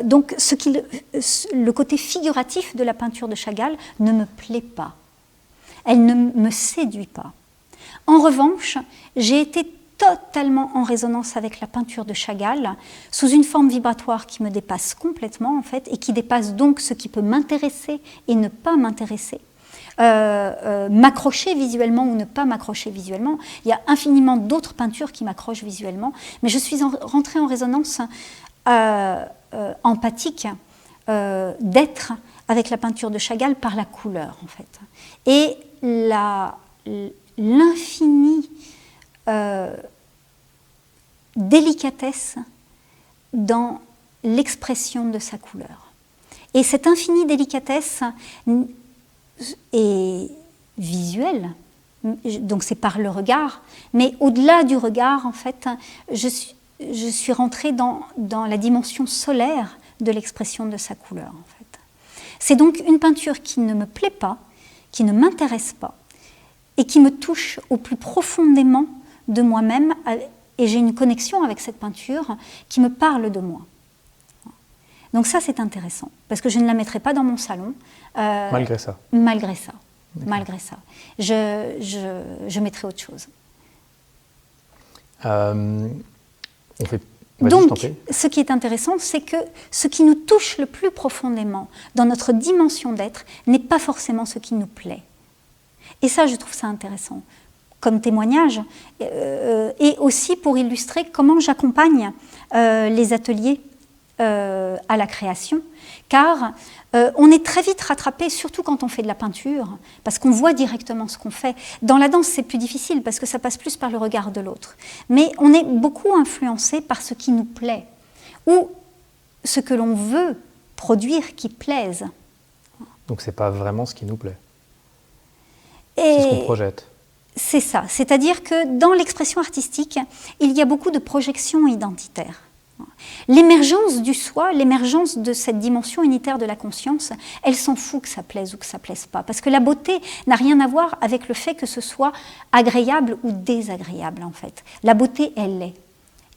donc le côté figuratif de la peinture de Chagall ne me plaît pas. Elle ne me séduit pas. En revanche, j'ai été totalement en résonance avec la peinture de Chagall, sous une forme vibratoire qui me dépasse complètement en fait, et qui dépasse donc ce qui peut m'intéresser et ne pas m'intéresser. m'accrocher visuellement ou ne pas m'accrocher visuellement. Il y a infiniment d'autres peintures qui m'accrochent visuellement, mais je suis rentrée en résonance empathique d'être avec la peinture de Chagall par la couleur, en fait. Et l'infinie délicatesse dans l'expression de sa couleur. Et cette infinie délicatesse est visuelle, donc c'est par le regard, mais au-delà du regard, en fait, je suis rentrée dans la dimension solaire de l'expression de sa couleur, en fait. C'est donc une peinture qui ne me plaît pas, qui ne m'intéresse pas, et qui me touche au plus profondément de moi-même, et j'ai une connexion avec cette peinture qui me parle de moi. Donc ça, c'est intéressant, parce que je ne la mettrai pas dans mon salon. Malgré ça. Malgré ça. Malgré ça. Je mettrai autre chose. Donc, ce qui est intéressant, c'est que ce qui nous touche le plus profondément dans notre dimension d'être n'est pas forcément ce qui nous plaît. Et ça, je trouve ça intéressant comme témoignage, et aussi pour illustrer comment j'accompagne les ateliers à la création, car on est très vite rattrapé, surtout quand on fait de la peinture, parce qu'on voit directement ce qu'on fait. Dans la danse, c'est plus difficile, parce que ça passe plus par le regard de l'autre. Mais on est beaucoup influencé par ce qui nous plaît, ou ce que l'on veut produire qui plaise. Donc c'est pas vraiment ce qui nous plaît. C'est ce qu'on projette. C'est ça, c'est-à-dire que dans l'expression artistique, il y a beaucoup de projections identitaires. L'émergence du soi, l'émergence de cette dimension unitaire de la conscience, elle s'en fout que ça plaise ou que ça plaise pas, parce que la beauté n'a rien à voir avec le fait que ce soit agréable ou désagréable, en fait. La beauté, elle l'est.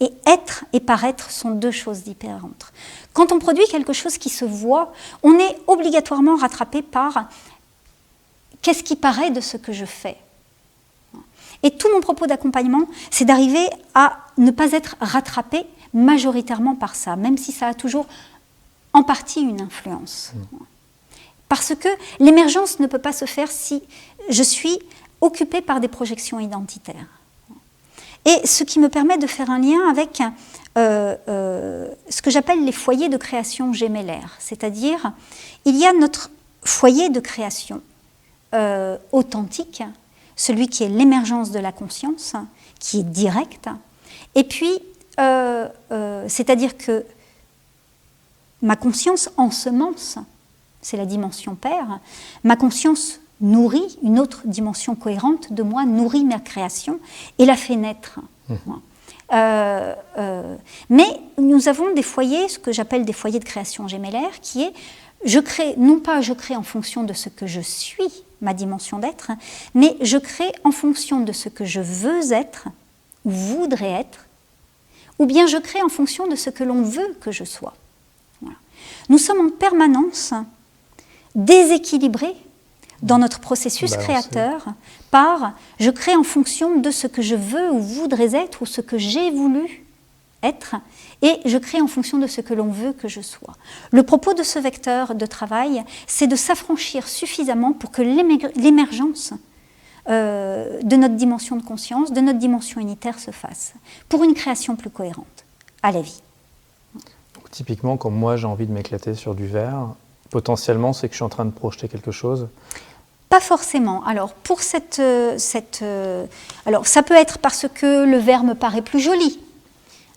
Et être et paraître sont deux choses différentes. Quand on produit quelque chose qui se voit, on est obligatoirement rattrapé par qu'est-ce qui paraît de ce que je fais. Et tout mon propos d'accompagnement, c'est d'arriver à ne pas être rattrapé majoritairement par ça, même si ça a toujours en partie une influence. Parce que l'émergence ne peut pas se faire si je suis occupée par des projections identitaires. Et ce qui me permet de faire un lien avec ce que j'appelle les foyers de création gémellaires, c'est-à-dire il y a notre foyer de création authentique, celui qui est l'émergence de la conscience, qui est direct, et puis c'est-à-dire que ma conscience ensemence, c'est la dimension Père, ma conscience nourrit une autre dimension cohérente de moi, nourrit ma création et la fait naître. Mais nous avons des foyers, ce que j'appelle des foyers de création gémellaire, qui est, je crée, non pas je crée en fonction de ce que je suis, ma dimension d'être, mais je crée en fonction de ce que je veux être, ou voudrais être, ou bien je crée en fonction de ce que l'on veut que je sois. Voilà. Nous sommes en permanence déséquilibrés dans notre processus créateur par je crée en fonction de ce que je veux ou voudrais être ou ce que j'ai voulu être et je crée en fonction de ce que l'on veut que je sois. Le propos de ce vecteur de travail, c'est de s'affranchir suffisamment pour que l'émergence de notre dimension de conscience, de notre dimension unitaire se fasse, pour une création plus cohérente à la vie. Donc, typiquement, quand moi j'ai envie de m'éclater sur du verre, potentiellement c'est que je suis en train de projeter quelque chose. Pas forcément. Alors, pour alors, ça peut être parce que le verre me paraît plus joli,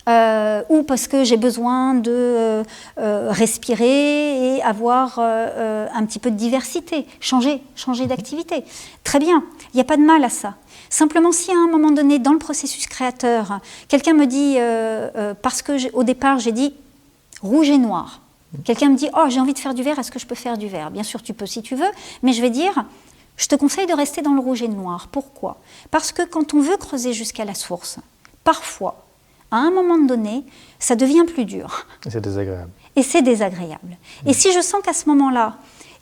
ou parce que j'ai besoin de respirer et avoir un petit peu de diversité, changer d'activité. Très bien, il n'y a pas de mal à ça. Simplement, si à un moment donné, dans le processus créateur, quelqu'un me dit, parce qu'au départ j'ai dit rouge et noir, quelqu'un me dit « Oh, j'ai envie de faire du vert, est-ce que je peux faire du vert ?» Bien sûr, tu peux si tu veux, mais je vais dire « Je te conseille de rester dans le rouge et le noir. » Pourquoi ? Parce que quand on veut creuser jusqu'à la source, parfois, à un moment donné, ça devient plus dur. Et c'est désagréable. Et c'est désagréable. Et si je sens qu'à ce moment-là,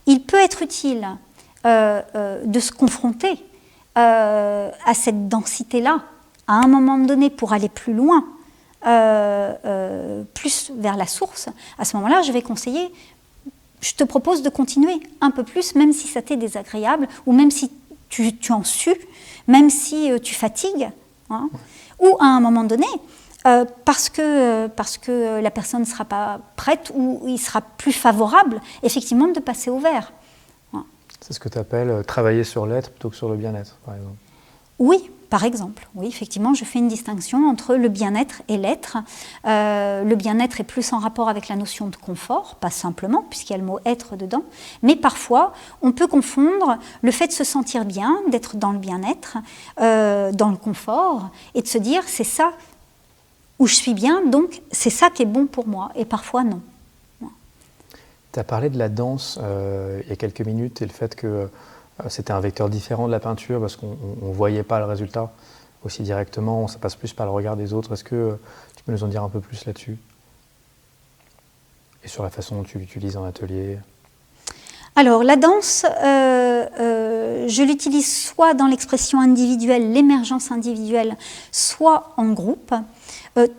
il peut être utile de se confronter à cette densité-là, à un moment donné, pour aller plus loin, plus vers la source, à ce moment-là, je vais conseiller je te propose de continuer un peu plus, même si ça t'est désagréable, ou même si tu en sues, même si tu fatigues, hein, ou à un moment donné, parce que la personne ne sera pas prête ou il sera plus favorable, effectivement, de passer au vert. Hein. C'est ce que tu appelles travailler sur l'être plutôt que sur le bien-être, par exemple. Oui, par exemple. Oui, effectivement, je fais une distinction entre le bien-être et l'être. Le bien-être est plus en rapport avec la notion de confort, pas simplement, puisqu'il y a le mot « être » dedans, mais parfois, on peut confondre le fait de se sentir bien, d'être dans le bien-être, dans le confort, et de se dire « c'est ça où je suis bien, donc c'est ça qui est bon pour moi », et parfois non. Tu as parlé de la danse il y a quelques minutes et le fait que c'était un vecteur différent de la peinture parce qu'on ne voyait pas le résultat aussi directement, ça passe plus par le regard des autres. Est-ce que tu peux nous en dire un peu plus là-dessus? Et sur la façon dont tu l'utilises en atelier? Alors, la danse, je l'utilise soit dans l'expression individuelle, l'émergence individuelle, soit en groupe.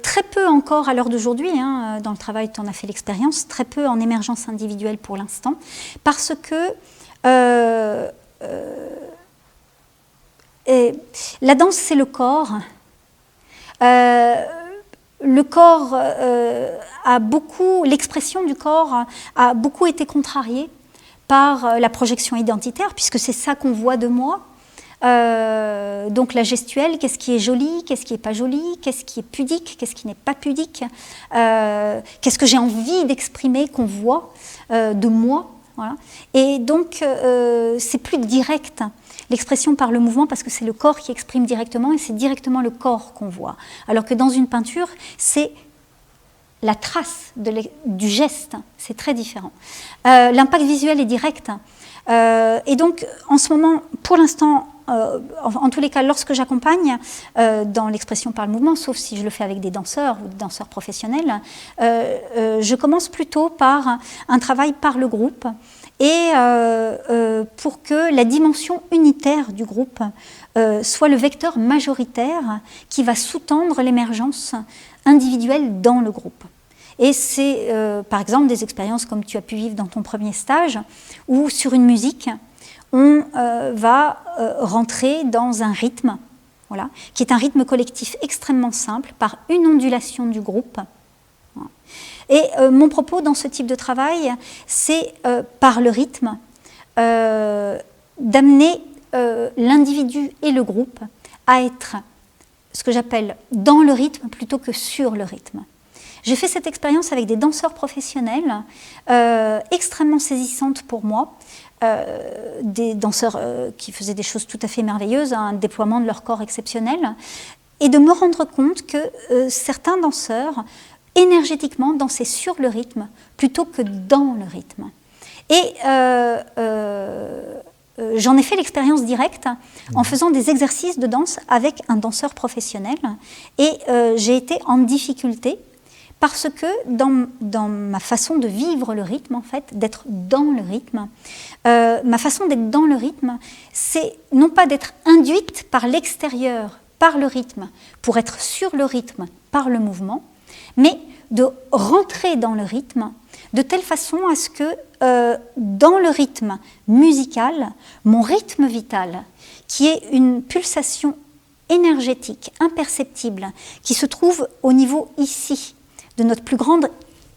Très peu encore à l'heure d'aujourd'hui, hein, dans le travail tu en as fait l'expérience, très peu en émergence individuelle pour l'instant, parce que la danse, c'est le corps. Le corps l'expression du corps a beaucoup été contrariée par la projection identitaire, puisque c'est ça qu'on voit de moi. Donc la gestuelle, qu'est-ce qui est joli, qu'est-ce qui n'est pas joli, qu'est-ce qui est pudique, qu'est-ce qui n'est pas pudique, qu'est-ce que j'ai envie d'exprimer, qu'on voit de moi. Voilà. Et donc c'est plus direct l'expression par le mouvement parce que c'est le corps qui exprime directement et c'est directement le corps qu'on voit. Alors que dans une peinture, c'est la trace du geste, c'est très différent. L'impact visuel est direct. Et donc, en ce moment, pour l'instant, en tous les cas, lorsque j'accompagne dans l'expression par le mouvement, sauf si je le fais avec des danseurs ou des danseurs professionnels, je commence plutôt par un travail par le groupe et pour que la dimension unitaire du groupe soit le vecteur majoritaire qui va sous-tendre l'émergence individuelle dans le groupe. Et c'est par exemple des expériences comme tu as pu vivre dans ton premier stage, où sur une musique, on va rentrer dans un rythme, voilà, qui est un rythme collectif extrêmement simple, par une ondulation du groupe. Et mon propos dans ce type de travail, c'est par le rythme, d'amener l'individu et le groupe à être ce que j'appelle dans le rythme plutôt que sur le rythme. J'ai fait cette expérience avec des danseurs professionnels, extrêmement saisissantes pour moi, des danseurs qui faisaient des choses tout à fait merveilleuses, un déploiement de leur corps exceptionnel, et de me rendre compte que certains danseurs, énergétiquement, dansaient sur le rythme plutôt que dans le rythme. Et j'en ai fait l'expérience directe en faisant des exercices de danse avec un danseur professionnel, et j'ai été en difficulté parce que dans ma façon de vivre le rythme, en fait, d'être dans le rythme, ma façon d'être dans le rythme, c'est non pas d'être induite par l'extérieur, par le rythme, pour être sur le rythme, par le mouvement, mais de rentrer dans le rythme de telle façon à ce que dans le rythme musical, mon rythme vital, qui est une pulsation énergétique, imperceptible, qui se trouve au niveau ici, de notre plus grande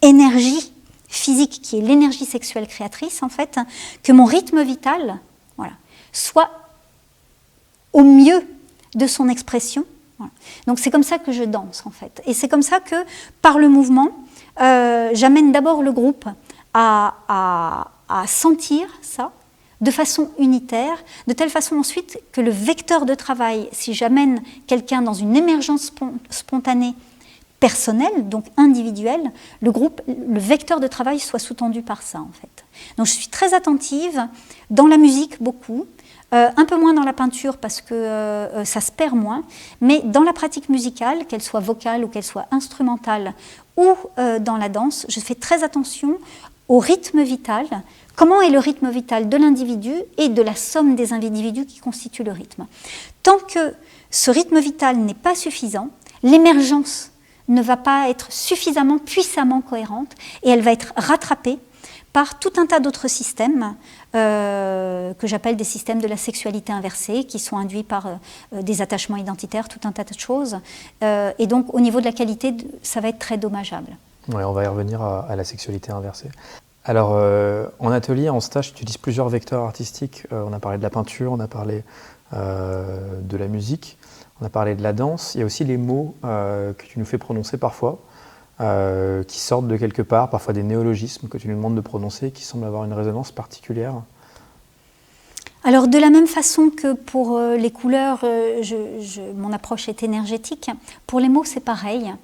énergie physique, qui est l'énergie sexuelle créatrice, en fait, que mon rythme vital, voilà, soit au mieux de son expression. Voilà. Donc c'est comme ça que je danse, en fait. Et c'est comme ça que, par le mouvement, j'amène d'abord le groupe à sentir ça de façon unitaire, de telle façon ensuite que le vecteur de travail, si j'amène quelqu'un dans une émergence spontanée, personnel, donc individuel, le groupe, le vecteur de travail soit sous-tendu par ça, en fait. Donc je suis très attentive, dans la musique beaucoup, un peu moins dans la peinture parce que ça se perd moins, mais dans la pratique musicale, qu'elle soit vocale ou qu'elle soit instrumentale, ou dans la danse, je fais très attention au rythme vital. Comment est le rythme vital de l'individu et de la somme des individus qui constituent le rythme. Tant que ce rythme vital n'est pas suffisant, l'émergence ne va pas être suffisamment puissamment cohérente et elle va être rattrapée par tout un tas d'autres systèmes que j'appelle des systèmes de la sexualité inversée, qui sont induits par des attachements identitaires, tout un tas de choses. Et donc, au niveau de la qualité, ça va être très dommageable. Ouais, on va y revenir à la sexualité inversée. Alors, en atelier, en stage, tu utilises plusieurs vecteurs artistiques. On a parlé de la peinture, on a parlé de la musique, on a parlé de la danse. Il y a aussi les mots que tu nous fais prononcer parfois, qui sortent de quelque part, parfois des néologismes que tu nous demandes de prononcer, qui semblent avoir une résonance particulière. Alors, de la même façon que pour les couleurs, mon approche est énergétique, pour les mots, c'est pareil.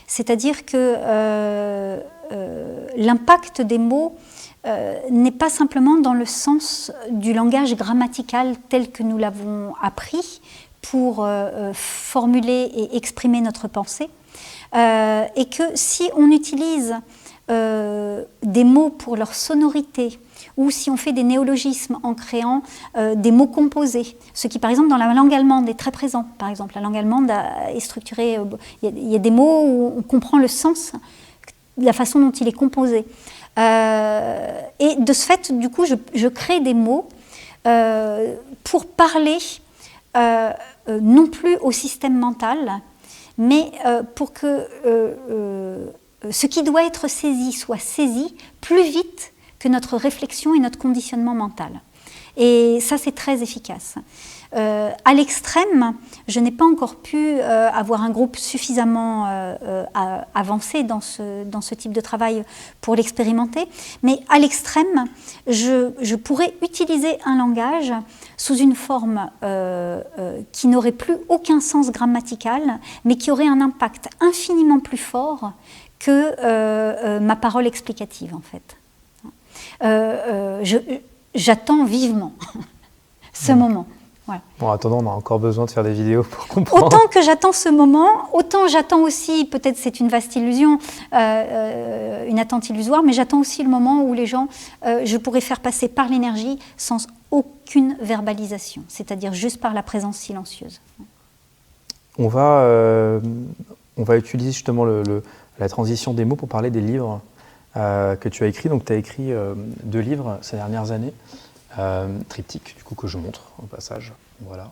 C'est-à-dire que l'impact des mots n'est pas simplement dans le sens du langage grammatical tel que nous l'avons appris pour formuler et exprimer notre pensée, et que si on utilise des mots pour leur sonorité, ou si on fait des néologismes en créant des mots composés, ce qui par exemple dans la langue allemande est très présent. Par exemple, la langue allemande est structurée, il y a des mots où on comprend le sens, la façon dont il est composé. Et de ce fait, du coup, je crée des mots pour parler non plus au système mental, mais pour que ce qui doit être saisi soit saisi plus vite que notre réflexion et notre conditionnement mental. Et ça, c'est très efficace. À l'extrême, je n'ai pas encore pu avoir un groupe suffisamment avancé dans ce type de travail pour l'expérimenter, mais à l'extrême, je pourrais utiliser un langage sous une forme qui n'aurait plus aucun sens grammatical, mais qui aurait un impact infiniment plus fort que ma parole explicative, en fait. J'attends vivement ce moment. Voilà. Bon, en attendant, on a encore besoin de faire des vidéos pour comprendre. Autant que j'attends ce moment, autant j'attends aussi, peut-être c'est une vaste illusion, une attente illusoire, mais j'attends aussi le moment où les gens, je pourrais faire passer par l'énergie sans aucune verbalisation, c'est-à-dire juste par la présence silencieuse. On va utiliser justement la transition des mots pour parler des livres que tu as écrits. Donc tu as écrit 2 livres ces dernières années. Triptyque, du coup, que je montre au passage, voilà.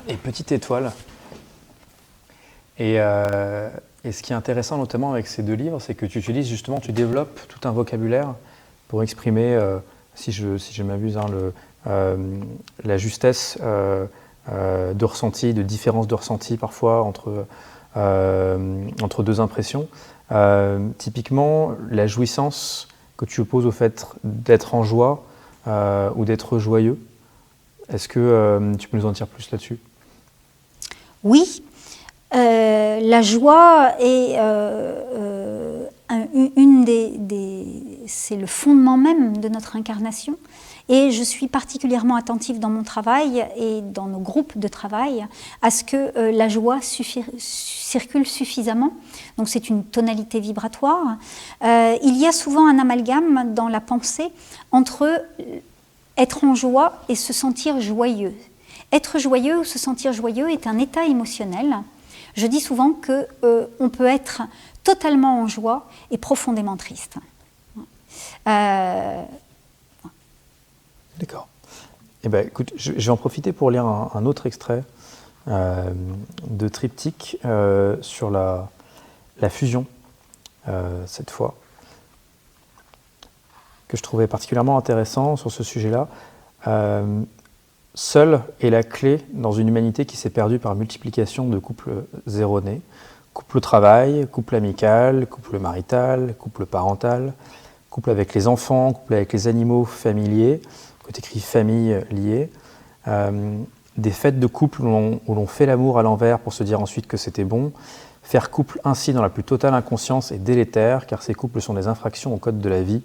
Et Petite étoile. Et ce qui est intéressant notamment avec ces 2 livres, c'est que tu utilises justement, tu développes tout un vocabulaire pour exprimer, si je m'abuse, la justesse de ressenti, de différence de ressenti parfois entre 2 impressions. Typiquement, la jouissance que tu opposes au fait d'être en joie ou d'être joyeux. Est-ce que tu peux nous en dire plus là-dessus? Oui, la joie est c'est le fondement même de notre incarnation. Et je suis particulièrement attentive dans mon travail et dans nos groupes de travail à ce que la joie circule suffisamment. Donc c'est une tonalité vibratoire. Il y a souvent un amalgame dans la pensée entre être en joie et se sentir joyeux. Être joyeux ou se sentir joyeux est un état émotionnel. Je dis souvent qu'on peut être totalement en joie et profondément triste. D'accord. Eh ben, écoute, je vais en profiter pour lire un autre extrait de Triptyque sur la fusion, cette fois, que je trouvais particulièrement intéressant sur ce sujet-là. Seule est la clé dans une humanité qui s'est perdue par multiplication de couples erronés. Couple au travail, couple amical, couple marital, couple parental, couple avec les enfants, couple avec les animaux familiers, que tu écris famille liée, des fêtes de couple où l'on fait l'amour à l'envers pour se dire ensuite que c'était bon. Faire couple ainsi dans la plus totale inconscience est délétère, car ces couples sont des infractions au code de la vie.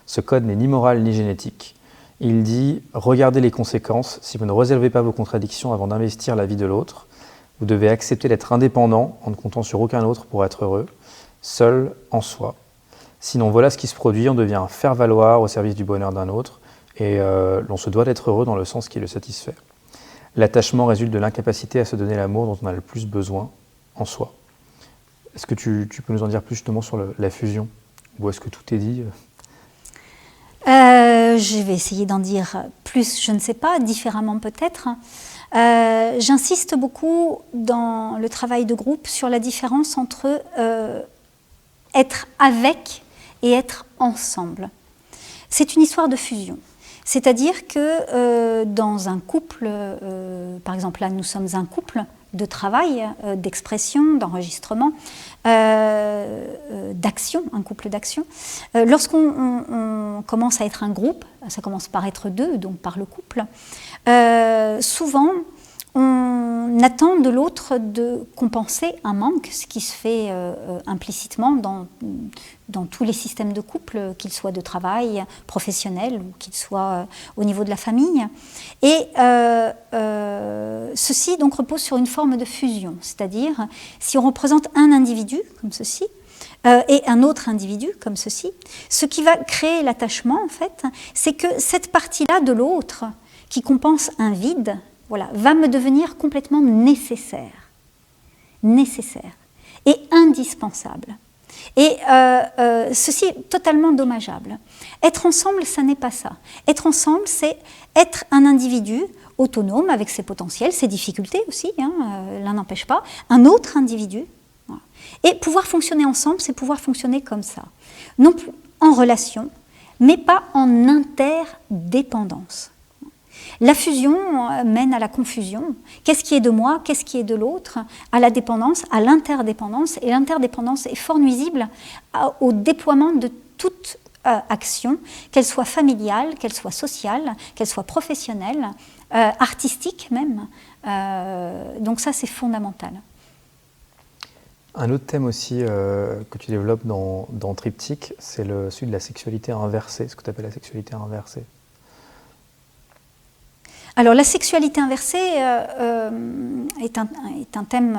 Ce code n'est ni moral ni génétique. Il dit « Regardez les conséquences, si vous ne résolvez pas vos contradictions avant d'investir la vie de l'autre, vous devez accepter d'être indépendant en ne comptant sur aucun autre pour être heureux, seul en soi. Sinon voilà ce qui se produit, on devient un faire-valoir au service du bonheur d'un autre, et l'on se doit d'être heureux dans le sens qui le satisfait. L'attachement résulte de l'incapacité à se donner l'amour dont on a le plus besoin en soi. » Est-ce que tu peux nous en dire plus justement sur la fusion? Ou est-ce que tout est dit? Je vais essayer d'en dire plus, je ne sais pas, différemment peut-être. J'insiste beaucoup dans le travail de groupe sur la différence entre être avec et être ensemble. C'est une histoire de fusion. C'est-à-dire que dans un couple, par exemple là nous sommes un couple de travail, d'expression, d'enregistrement, d'action, un couple d'action. Lorsqu'on commence à être un groupe, ça commence par être deux, donc par le couple, souvent on attend de l'autre de compenser un manque, ce qui se fait implicitement dans tous les systèmes de couple, qu'ils soient de travail, professionnels, ou qu'ils soient au niveau de la famille. Et ceci donc repose sur une forme de fusion, c'est-à-dire si on représente un individu comme ceci, et un autre individu comme ceci, ce qui va créer l'attachement en fait, c'est que cette partie-là de l'autre qui compense un vide, voilà, va me devenir complètement nécessaire et indispensable. Et ceci est totalement dommageable. Être ensemble, ça n'est pas ça. Être ensemble, c'est être un individu autonome avec ses potentiels, ses difficultés aussi, hein, l'un n'empêche pas, un autre individu. Voilà. Et pouvoir fonctionner ensemble, c'est pouvoir fonctionner comme ça. Non plus en relation, mais pas en interdépendance. La fusion mène à la confusion. Qu'est-ce qui est de moi, qu'est-ce qui est de l'autre? À la dépendance, à l'interdépendance. Et l'interdépendance est fort nuisible au déploiement de toute action, qu'elle soit familiale, qu'elle soit sociale, qu'elle soit professionnelle, artistique même. Donc ça, c'est fondamental. Un autre thème aussi que tu développes dans Triptyque, c'est celui de la sexualité inversée, ce que tu appelles la sexualité inversée. Alors la sexualité inversée est un thème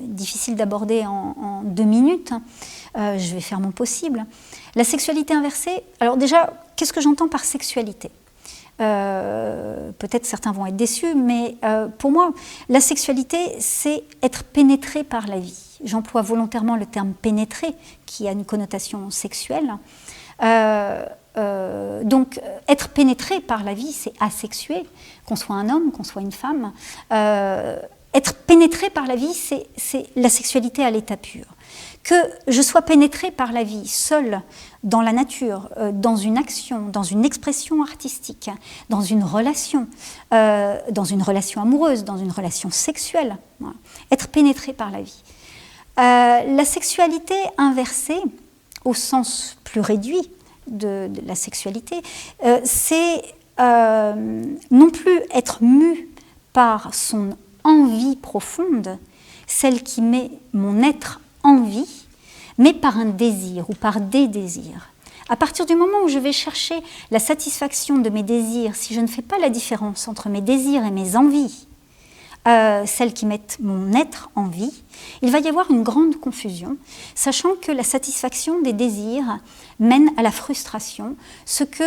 difficile d'aborder en 2 minutes. Je vais faire mon possible. La sexualité inversée, alors déjà, qu'est-ce que j'entends par sexualité ? Peut-être certains vont être déçus, mais pour moi, la sexualité, c'est être pénétré par la vie. J'emploie volontairement le terme pénétrer, qui a une connotation sexuelle. Donc, être pénétré par la vie, c'est asexué, qu'on soit un homme, qu'on soit une femme. Être pénétré par la vie, c'est la sexualité à l'état pur. Que je sois pénétré par la vie seule, dans la nature, dans une action, dans une expression artistique, dans une relation amoureuse, dans une relation sexuelle. Voilà. Être pénétré par la vie. La sexualité inversée, au sens plus réduit de la sexualité, c'est non plus être mu par son envie profonde, celle qui met mon être en vie, mais par un désir ou par des désirs. À partir du moment où je vais chercher la satisfaction de mes désirs, si je ne fais pas la différence entre mes désirs et mes envies, celles qui mettent mon être en vie, il va y avoir une grande confusion, sachant que la satisfaction des désirs mène à la frustration, ce que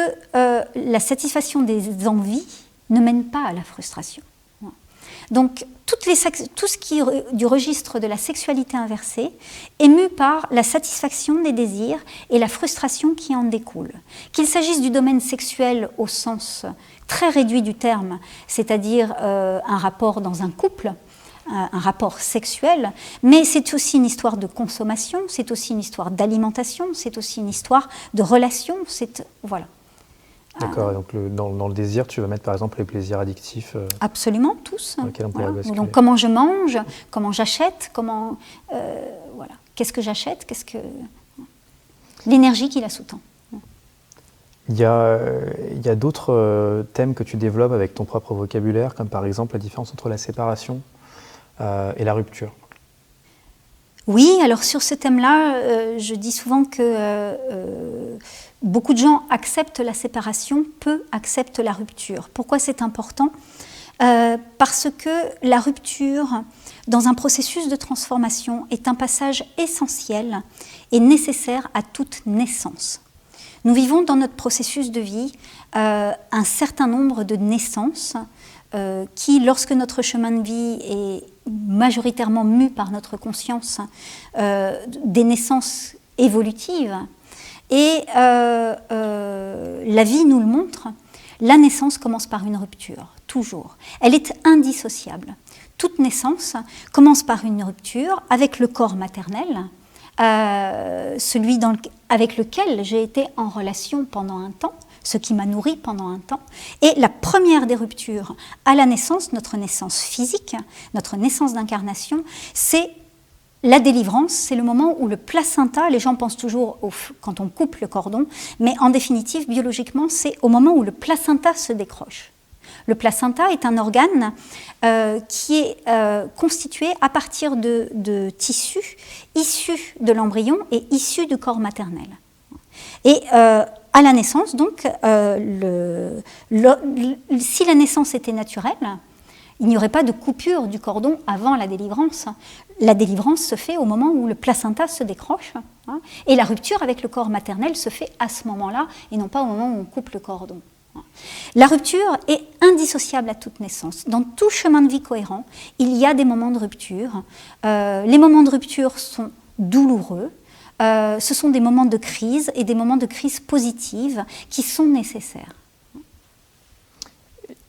la satisfaction des envies ne mène pas à la frustration. Donc, tout ce qui est du registre de la sexualité inversée est mu par la satisfaction des désirs et la frustration qui en découle. Qu'il s'agisse du domaine sexuel au sens très réduit du terme, c'est-à-dire un rapport dans un couple, un rapport sexuel, mais c'est aussi une histoire de consommation, c'est aussi une histoire d'alimentation, c'est aussi une histoire de relation, voilà. D'accord, donc dans le désir, tu vas mettre par exemple les plaisirs addictifs. Absolument, tous. Dans lesquels on pourrait basculer. Donc comment je mange, comment j'achète, voilà. Qu'est-ce que j'achète, l'énergie qui la sous-tend. Il y a d'autres thèmes que tu développes avec ton propre vocabulaire, comme par exemple la différence entre la séparation et la rupture. Oui, alors sur ce thème-là, je dis souvent que beaucoup de gens acceptent la séparation, peu acceptent la rupture. Pourquoi c'est important ? Parce que la rupture, dans un processus de transformation, est un passage essentiel et nécessaire à toute naissance. Nous vivons dans notre processus de vie un certain nombre de naissances qui, lorsque notre chemin de vie est majoritairement mu par notre conscience, des naissances évolutives, Et la vie nous le montre, la naissance commence par une rupture, toujours. Elle est indissociable. Toute naissance commence par une rupture avec le corps maternel, celui avec lequel j'ai été en relation pendant un temps, ce qui m'a nourri pendant un temps. Et la première des ruptures à la naissance, notre naissance physique, notre naissance d'incarnation, c'est la délivrance, c'est le moment où le placenta, les gens pensent toujours quand on coupe le cordon, mais en définitive, biologiquement, c'est au moment où le placenta se décroche. Le placenta est un organe qui est constitué à partir de tissus issus de l'embryon et issus du corps maternel. Et à la naissance, donc, si la naissance était naturelle, il n'y aurait pas de coupure du cordon avant la délivrance. La délivrance se fait au moment où le placenta se décroche, hein, et la rupture avec le corps maternel se fait à ce moment-là, et non pas au moment où on coupe le cordon. La rupture est indissociable à toute naissance. Dans tout chemin de vie cohérent, il y a des moments de rupture. Les moments de rupture sont douloureux. Ce sont des moments de crise et des moments de crise positive qui sont nécessaires.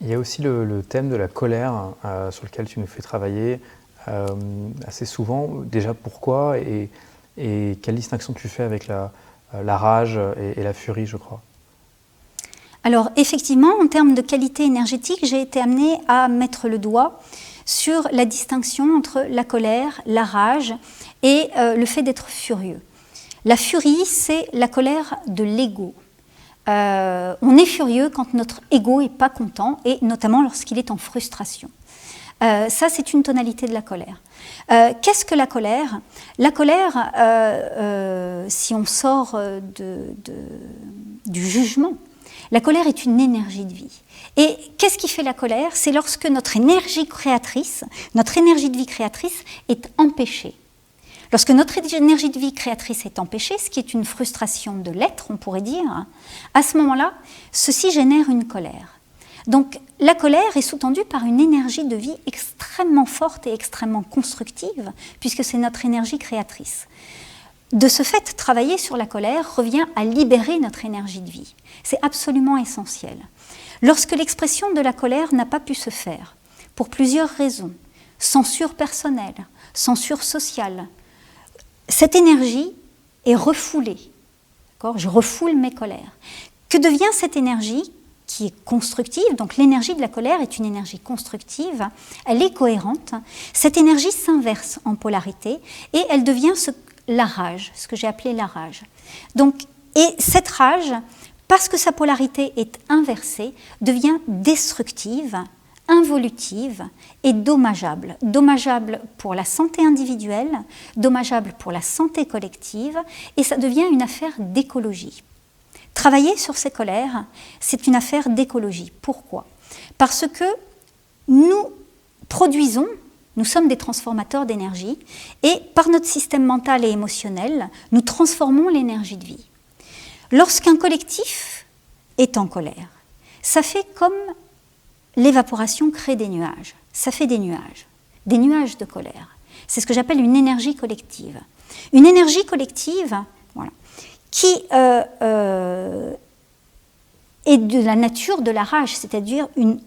Il y a aussi le thème de la colère sur lequel tu nous fais travailler assez souvent. Déjà, pourquoi et quelle distinction tu fais avec la rage et la furie, je crois? Alors, effectivement, en termes de qualité énergétique, j'ai été amenée à mettre le doigt sur la distinction entre la colère, la rage et le fait d'être furieux. La furie, c'est la colère de l'ego. On est furieux quand notre ego n'est pas content, et notamment lorsqu'il est en frustration. Ça, c'est une tonalité de la colère. Qu'est-ce que la colère? La colère, si on sort du jugement, la colère est une énergie de vie. Et qu'est-ce qui fait la colère? C'est lorsque notre énergie créatrice, notre énergie de vie créatrice est empêchée. Lorsque notre énergie de vie créatrice est empêchée, ce qui est une frustration de l'être, on pourrait dire, à ce moment-là, ceci génère une colère. Donc la colère est sous-tendue par une énergie de vie extrêmement forte et extrêmement constructive, puisque c'est notre énergie créatrice. De ce fait, travailler sur la colère revient à libérer notre énergie de vie. C'est absolument essentiel. Lorsque l'expression de la colère n'a pas pu se faire, pour plusieurs raisons, censure personnelle, censure sociale, cette énergie est refoulée. Je refoule mes colères. Que devient cette énergie qui est constructive? Donc l'énergie de la colère est une énergie constructive, elle est cohérente. Cette énergie s'inverse en polarité et elle devient la rage, ce que j'ai appelé la rage. Donc, et cette rage, parce que sa polarité est inversée, devient destructive, involutive et dommageable. Dommageable pour la santé individuelle, dommageable pour la santé collective, et ça devient une affaire d'écologie. Travailler sur ces colères, c'est une affaire d'écologie. Pourquoi? Parce que nous produisons, nous sommes des transformateurs d'énergie, et par notre système mental et émotionnel, nous transformons l'énergie de vie. Lorsqu'un collectif est en colère, ça fait comme l'évaporation crée des nuages. Ça fait des nuages de colère. C'est ce que j'appelle une énergie collective. Une énergie collective, voilà, qui est de la nature de la rage, c'est-à-dire une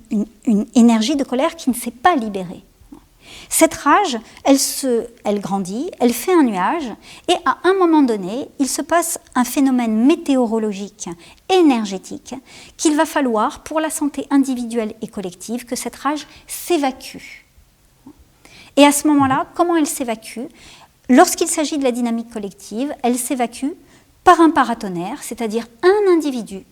énergie de colère qui ne s'est pas libérée. Cette rage, elle grandit, elle fait un nuage, et à un moment donné, il se passe un phénomène météorologique, énergétique, qu'il va falloir, pour la santé individuelle et collective, que cette rage s'évacue. Et à ce moment-là, comment elle s'évacue? Lorsqu'il s'agit de la dynamique collective, elle s'évacue par un paratonnerre, c'est-à-dire un individu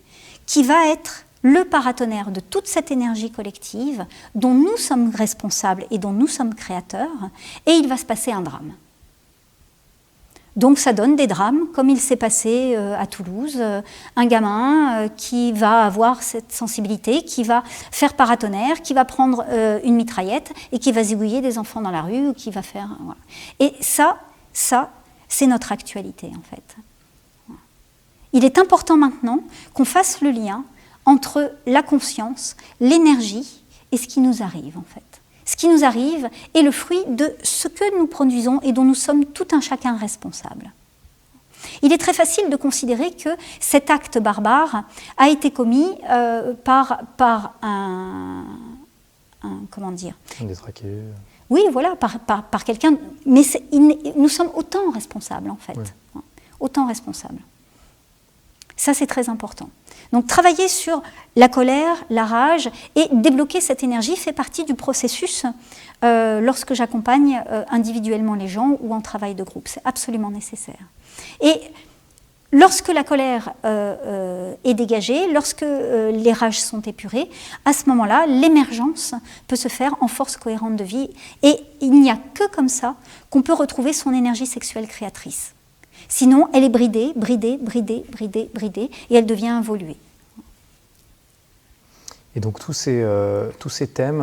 qui va être le paratonnerre de toute cette énergie collective dont nous sommes responsables et dont nous sommes créateurs, et il va se passer un drame. Donc ça donne des drames, comme il s'est passé à Toulouse, un gamin qui va avoir cette sensibilité, qui va faire paratonnerre, qui va prendre une mitraillette et qui va zigouiller des enfants dans la rue, ou qui va faire... Voilà. Et ça, c'est notre actualité en fait. Il est important maintenant qu'on fasse le lien entre la conscience, l'énergie et ce qui nous arrive en fait. Ce qui nous arrive est le fruit de ce que nous produisons et dont nous sommes tout un chacun responsables. il est très facile de considérer que cet acte barbare a été commis par comment dire, un détraqué. Oui, voilà, par quelqu'un. Mais nous sommes autant responsables, en fait. Oui. Autant responsables. Ça, c'est très important. Donc, travailler sur la colère, la rage et débloquer cette énergie fait partie du processus lorsque j'accompagne individuellement les gens ou en travail de groupe. C'est absolument nécessaire. Et lorsque la colère est dégagée, lorsque les rages sont épurées, à ce moment-là, l'émergence peut se faire en force cohérente de vie. Et il n'y a que comme ça qu'on peut retrouver son énergie sexuelle créatrice. Sinon, elle est bridée, et elle devient involuée. Et donc tous ces thèmes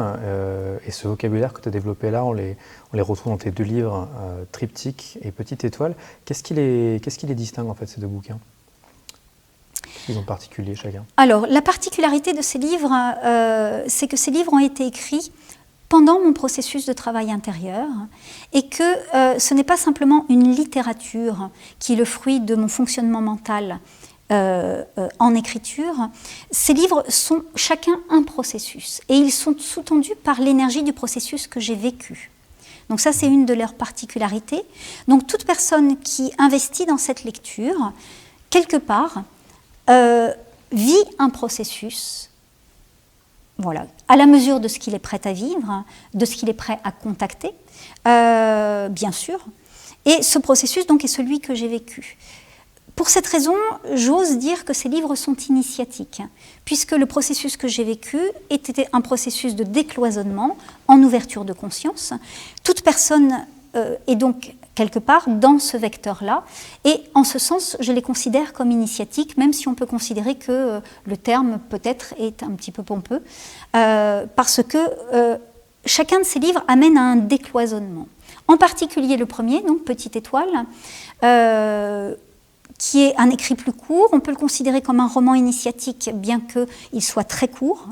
et ce vocabulaire que tu as développé là, on les retrouve dans tes 2 livres, Triptyque et Petite Étoile. Qu'est-ce qui les distingue en fait, ces 2 bouquins? Ils ont particulier chacun. Alors, la particularité de ces livres, c'est que ces livres ont été écrits pendant mon processus de travail intérieur et que ce n'est pas simplement une littérature qui est le fruit de mon fonctionnement mental en écriture. Ces livres sont chacun un processus et ils sont sous-tendus par l'énergie du processus que j'ai vécu. Donc ça, c'est une de leurs particularités. Donc toute personne qui investit dans cette lecture, quelque part, vit un processus, voilà, à la mesure de ce qu'il est prêt à vivre, de ce qu'il est prêt à contacter, bien sûr. Et ce processus, donc, est celui que j'ai vécu. Pour cette raison, j'ose dire que ces livres sont initiatiques, puisque le processus que j'ai vécu était un processus de décloisonnement en ouverture de conscience. Toute personne est donc quelque part dans ce vecteur-là, et en ce sens, je les considère comme initiatiques, même si on peut considérer que le terme peut-être est un petit peu pompeux, parce que chacun de ces livres amène à un décloisonnement. En particulier le premier, donc Petite Étoile, qui est un écrit plus court. On peut le considérer comme un roman initiatique, bien qu'il soit très court.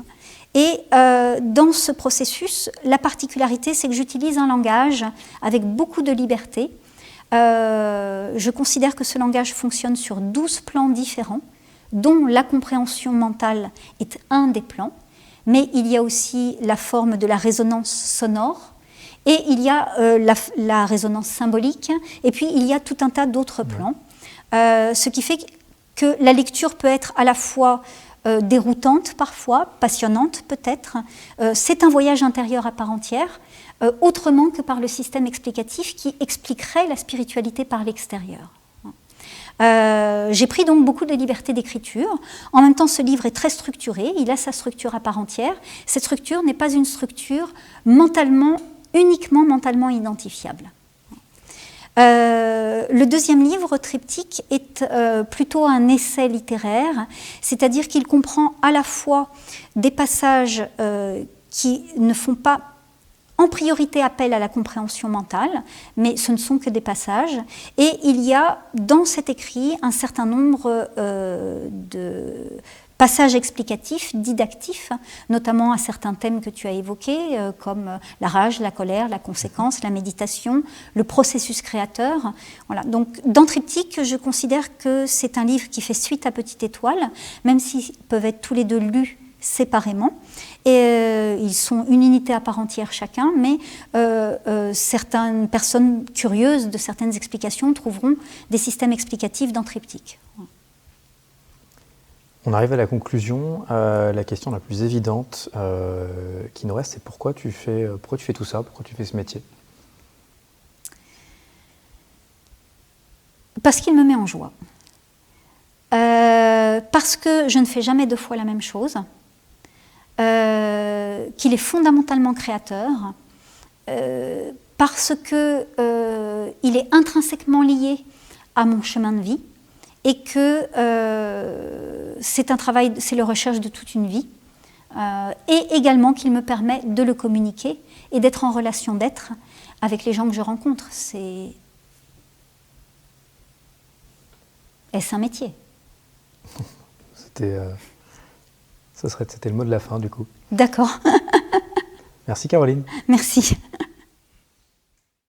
Et dans ce processus, la particularité, c'est que j'utilise un langage avec beaucoup de liberté. Je considère que ce langage fonctionne sur 12 plans différents, dont la compréhension mentale est un des plans, mais il y a aussi la forme de la résonance sonore, et il y a la résonance symbolique, et puis il y a tout un tas d'autres plans. Ce qui fait que la lecture peut être à la fois déroutante parfois, passionnante peut-être. C'est un voyage intérieur à part entière, autrement que par le système explicatif qui expliquerait la spiritualité par l'extérieur. J'ai pris donc beaucoup de liberté d'écriture. En même temps, ce livre est très structuré, il a sa structure à part entière. Cette structure n'est pas une structure uniquement mentalement identifiable. Le deuxième livre, Triptyque, est plutôt un essai littéraire, c'est-à-dire qu'il comprend à la fois des passages qui ne font pas en priorité appel à la compréhension mentale, mais ce ne sont que des passages, et il y a dans cet écrit un certain nombre de passages explicatifs, didactifs, notamment à certains thèmes que tu as évoqués, comme la rage, la colère, la conséquence, la méditation, le processus créateur. Voilà. Donc, dans Triptyque, je considère que c'est un livre qui fait suite à Petite Étoile, même s'ils peuvent être tous les 2 lus séparément. Et ils sont une unité à part entière chacun, mais certaines personnes curieuses de certaines explications trouveront des systèmes explicatifs dans Triptyque. On arrive à la conclusion. La question la plus évidente qui nous reste, c'est pourquoi tu fais tout ça, pourquoi tu fais ce métier? Parce qu'il me met en joie. Parce que je ne fais jamais 2 fois la même chose. Qu'il est fondamentalement créateur. Parce que il est intrinsèquement lié à mon chemin de vie. Et que c'est un travail, c'est la recherche de toute une vie, et également qu'il me permet de le communiquer et d'être en relation d'être avec les gens que je rencontre. Est-ce un métier? C'était le mot de la fin du coup. D'accord. Merci Caroline. Merci.